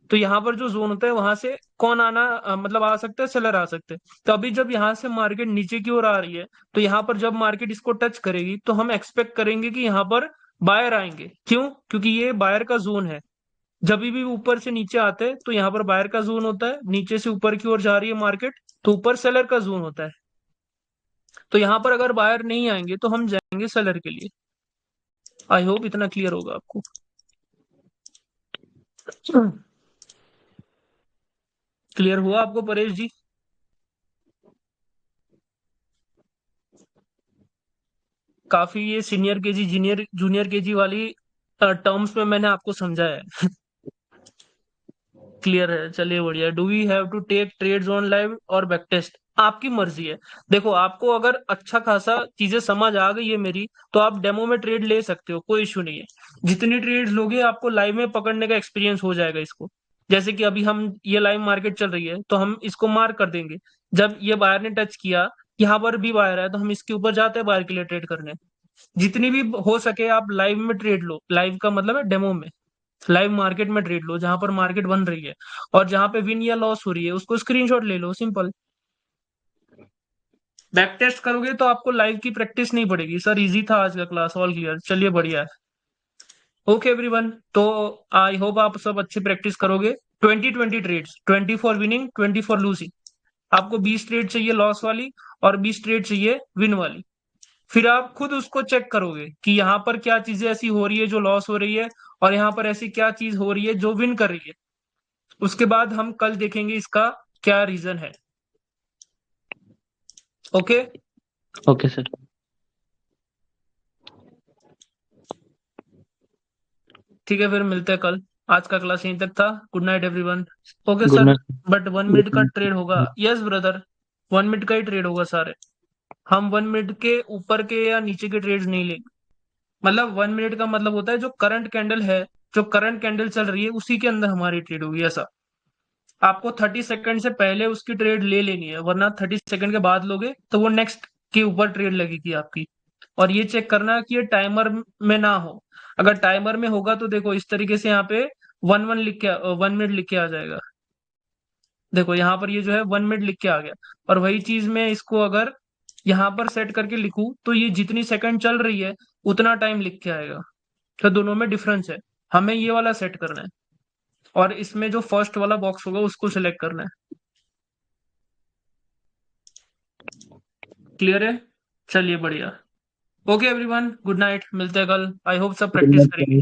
[SPEAKER 1] तो यहाँ पर जो जोन होता है वहां से कौन आना, मतलब आ सकता है, सेलर आ सकते हैं। तो अभी जब यहाँ से मार्केट नीचे की ओर आ रही है, तो यहाँ पर जब मार्केट इसको टच करेगी तो हम एक्सपेक्ट करेंगे कि यहाँ पर बायर आएंगे। क्यों? क्योंकि ये बायर का जोन है। जब भी ऊपर से नीचे आते हैं तो यहाँ पर बायर का जोन होता है, नीचे से ऊपर की ओर जा रही है मार्केट तो ऊपर सेलर का जोन होता है। तो यहाँ पर अगर बायर नहीं आएंगे तो हम जाएंगे सेलर के लिए। आई होप इतना क्लियर होगा आपको। क्लियर हुआ आपको परेश जी? काफी ये सीनियर केजी जूनियर केजी वाली टर्म्स में मैंने आपको समझाया है। क्लियर है, चलिए बढ़िया। Do we have to take trades on live और बैक टेस्ट? आपकी मर्जी है। देखो, आपको अगर अच्छा खासा चीजें समझ आ गई है मेरी, तो आप डेमो में ट्रेड ले सकते हो, कोई इशू नहीं है। जितनी ट्रेड्स लोगे आपको लाइव में पकड़ने का एक्सपीरियंस हो जाएगा इसको। जैसे कि अभी हम ये लाइव मार्केट चल रही है तो हम इसको मार्क कर देंगे। जब ये बायर ने टच किया, यहाँ पर भी बायर है, तो हम इसके ऊपर जाते हैं बायर के लिए ट्रेड करने। जितनी भी हो सके आप लाइव में ट्रेड लो। लाइव का मतलब है डेमो में। लाइव मार्केट में ट्रेड लो, जहां पर मार्केट बन रही है, और जहां पे विन या लॉस हो रही है उसको स्क्रीनशॉट ले लो, सिंपल। बैक टेस्ट करोगे तो आपको लाइव की प्रैक्टिस नहीं पड़ेगी। सर इजी था आज का क्लास, ऑल क्लियर, चलिए बढ़िया है। ओके एवरीवन, तो आई होप आप सब अच्छी प्रैक्टिस करोगे। 20-20 trades, 20 for winning, 20 for losing. आपको 20 ट्रेड चाहिए लॉस वाली, और 20 ट्रेड चाहिए विन वाली। फिर आप खुद उसको चेक करोगे कि यहाँ पर क्या चीजें ऐसी हो रही है जो लॉस हो रही है, और यहाँ पर ऐसी क्या चीज हो रही है जो विन कर रही है। उसके बाद हम कल देखेंगे इसका क्या रीजन है। Okay,
[SPEAKER 5] okay sir.
[SPEAKER 1] ठीक है, फिर मिलते हैं कल। आज का क्लास यहीं तक था। Good night everyone. Okay
[SPEAKER 5] good
[SPEAKER 1] sir,
[SPEAKER 5] night.
[SPEAKER 1] But 1 minute का ट्रेड होगा। यस ब्रदर, 1 मिनट का ही ट्रेड होगा सारे। हम 1 मिनट के ऊपर के या नीचे के ट्रेड्स नहीं लेंगे। मतलब 1 मिनट का मतलब होता है जो करंट कैंडल है, जो करंट कैंडल चल रही है उसी के अंदर हमारी ट्रेड होगी, ऐसा। आपको 30 सेकंड से पहले उसकी ट्रेड ले लेनी है, वरना 30 सेकंड के बाद लोगे तो वो नेक्स्ट के ऊपर ट्रेड लगेगी आपकी। और ये चेक करना कि ये टाइमर में ना हो। अगर टाइमर में होगा तो देखो इस तरीके से यहाँ पे 1 मिनट लिख के आ जाएगा। देखो यहाँ पर ये जो है 1 मिनट लिख के आ गया। और वही चीज मैं इसको अगर यहाँ पर सेट करके लिखूं तो ये जितनी सेकंड चल रही है उतना टाइम लिख के आएगा। तो दोनों में डिफरेंस है। हमें ये वाला सेट करना है, और इसमें जो फर्स्ट वाला बॉक्स होगा उसको सिलेक्ट करना है। क्लियर है, चलिए बढ़िया। ओके एवरीवन, गुड नाइट, मिलते हैं कल। आई होप सब प्रैक्टिस करेंगे।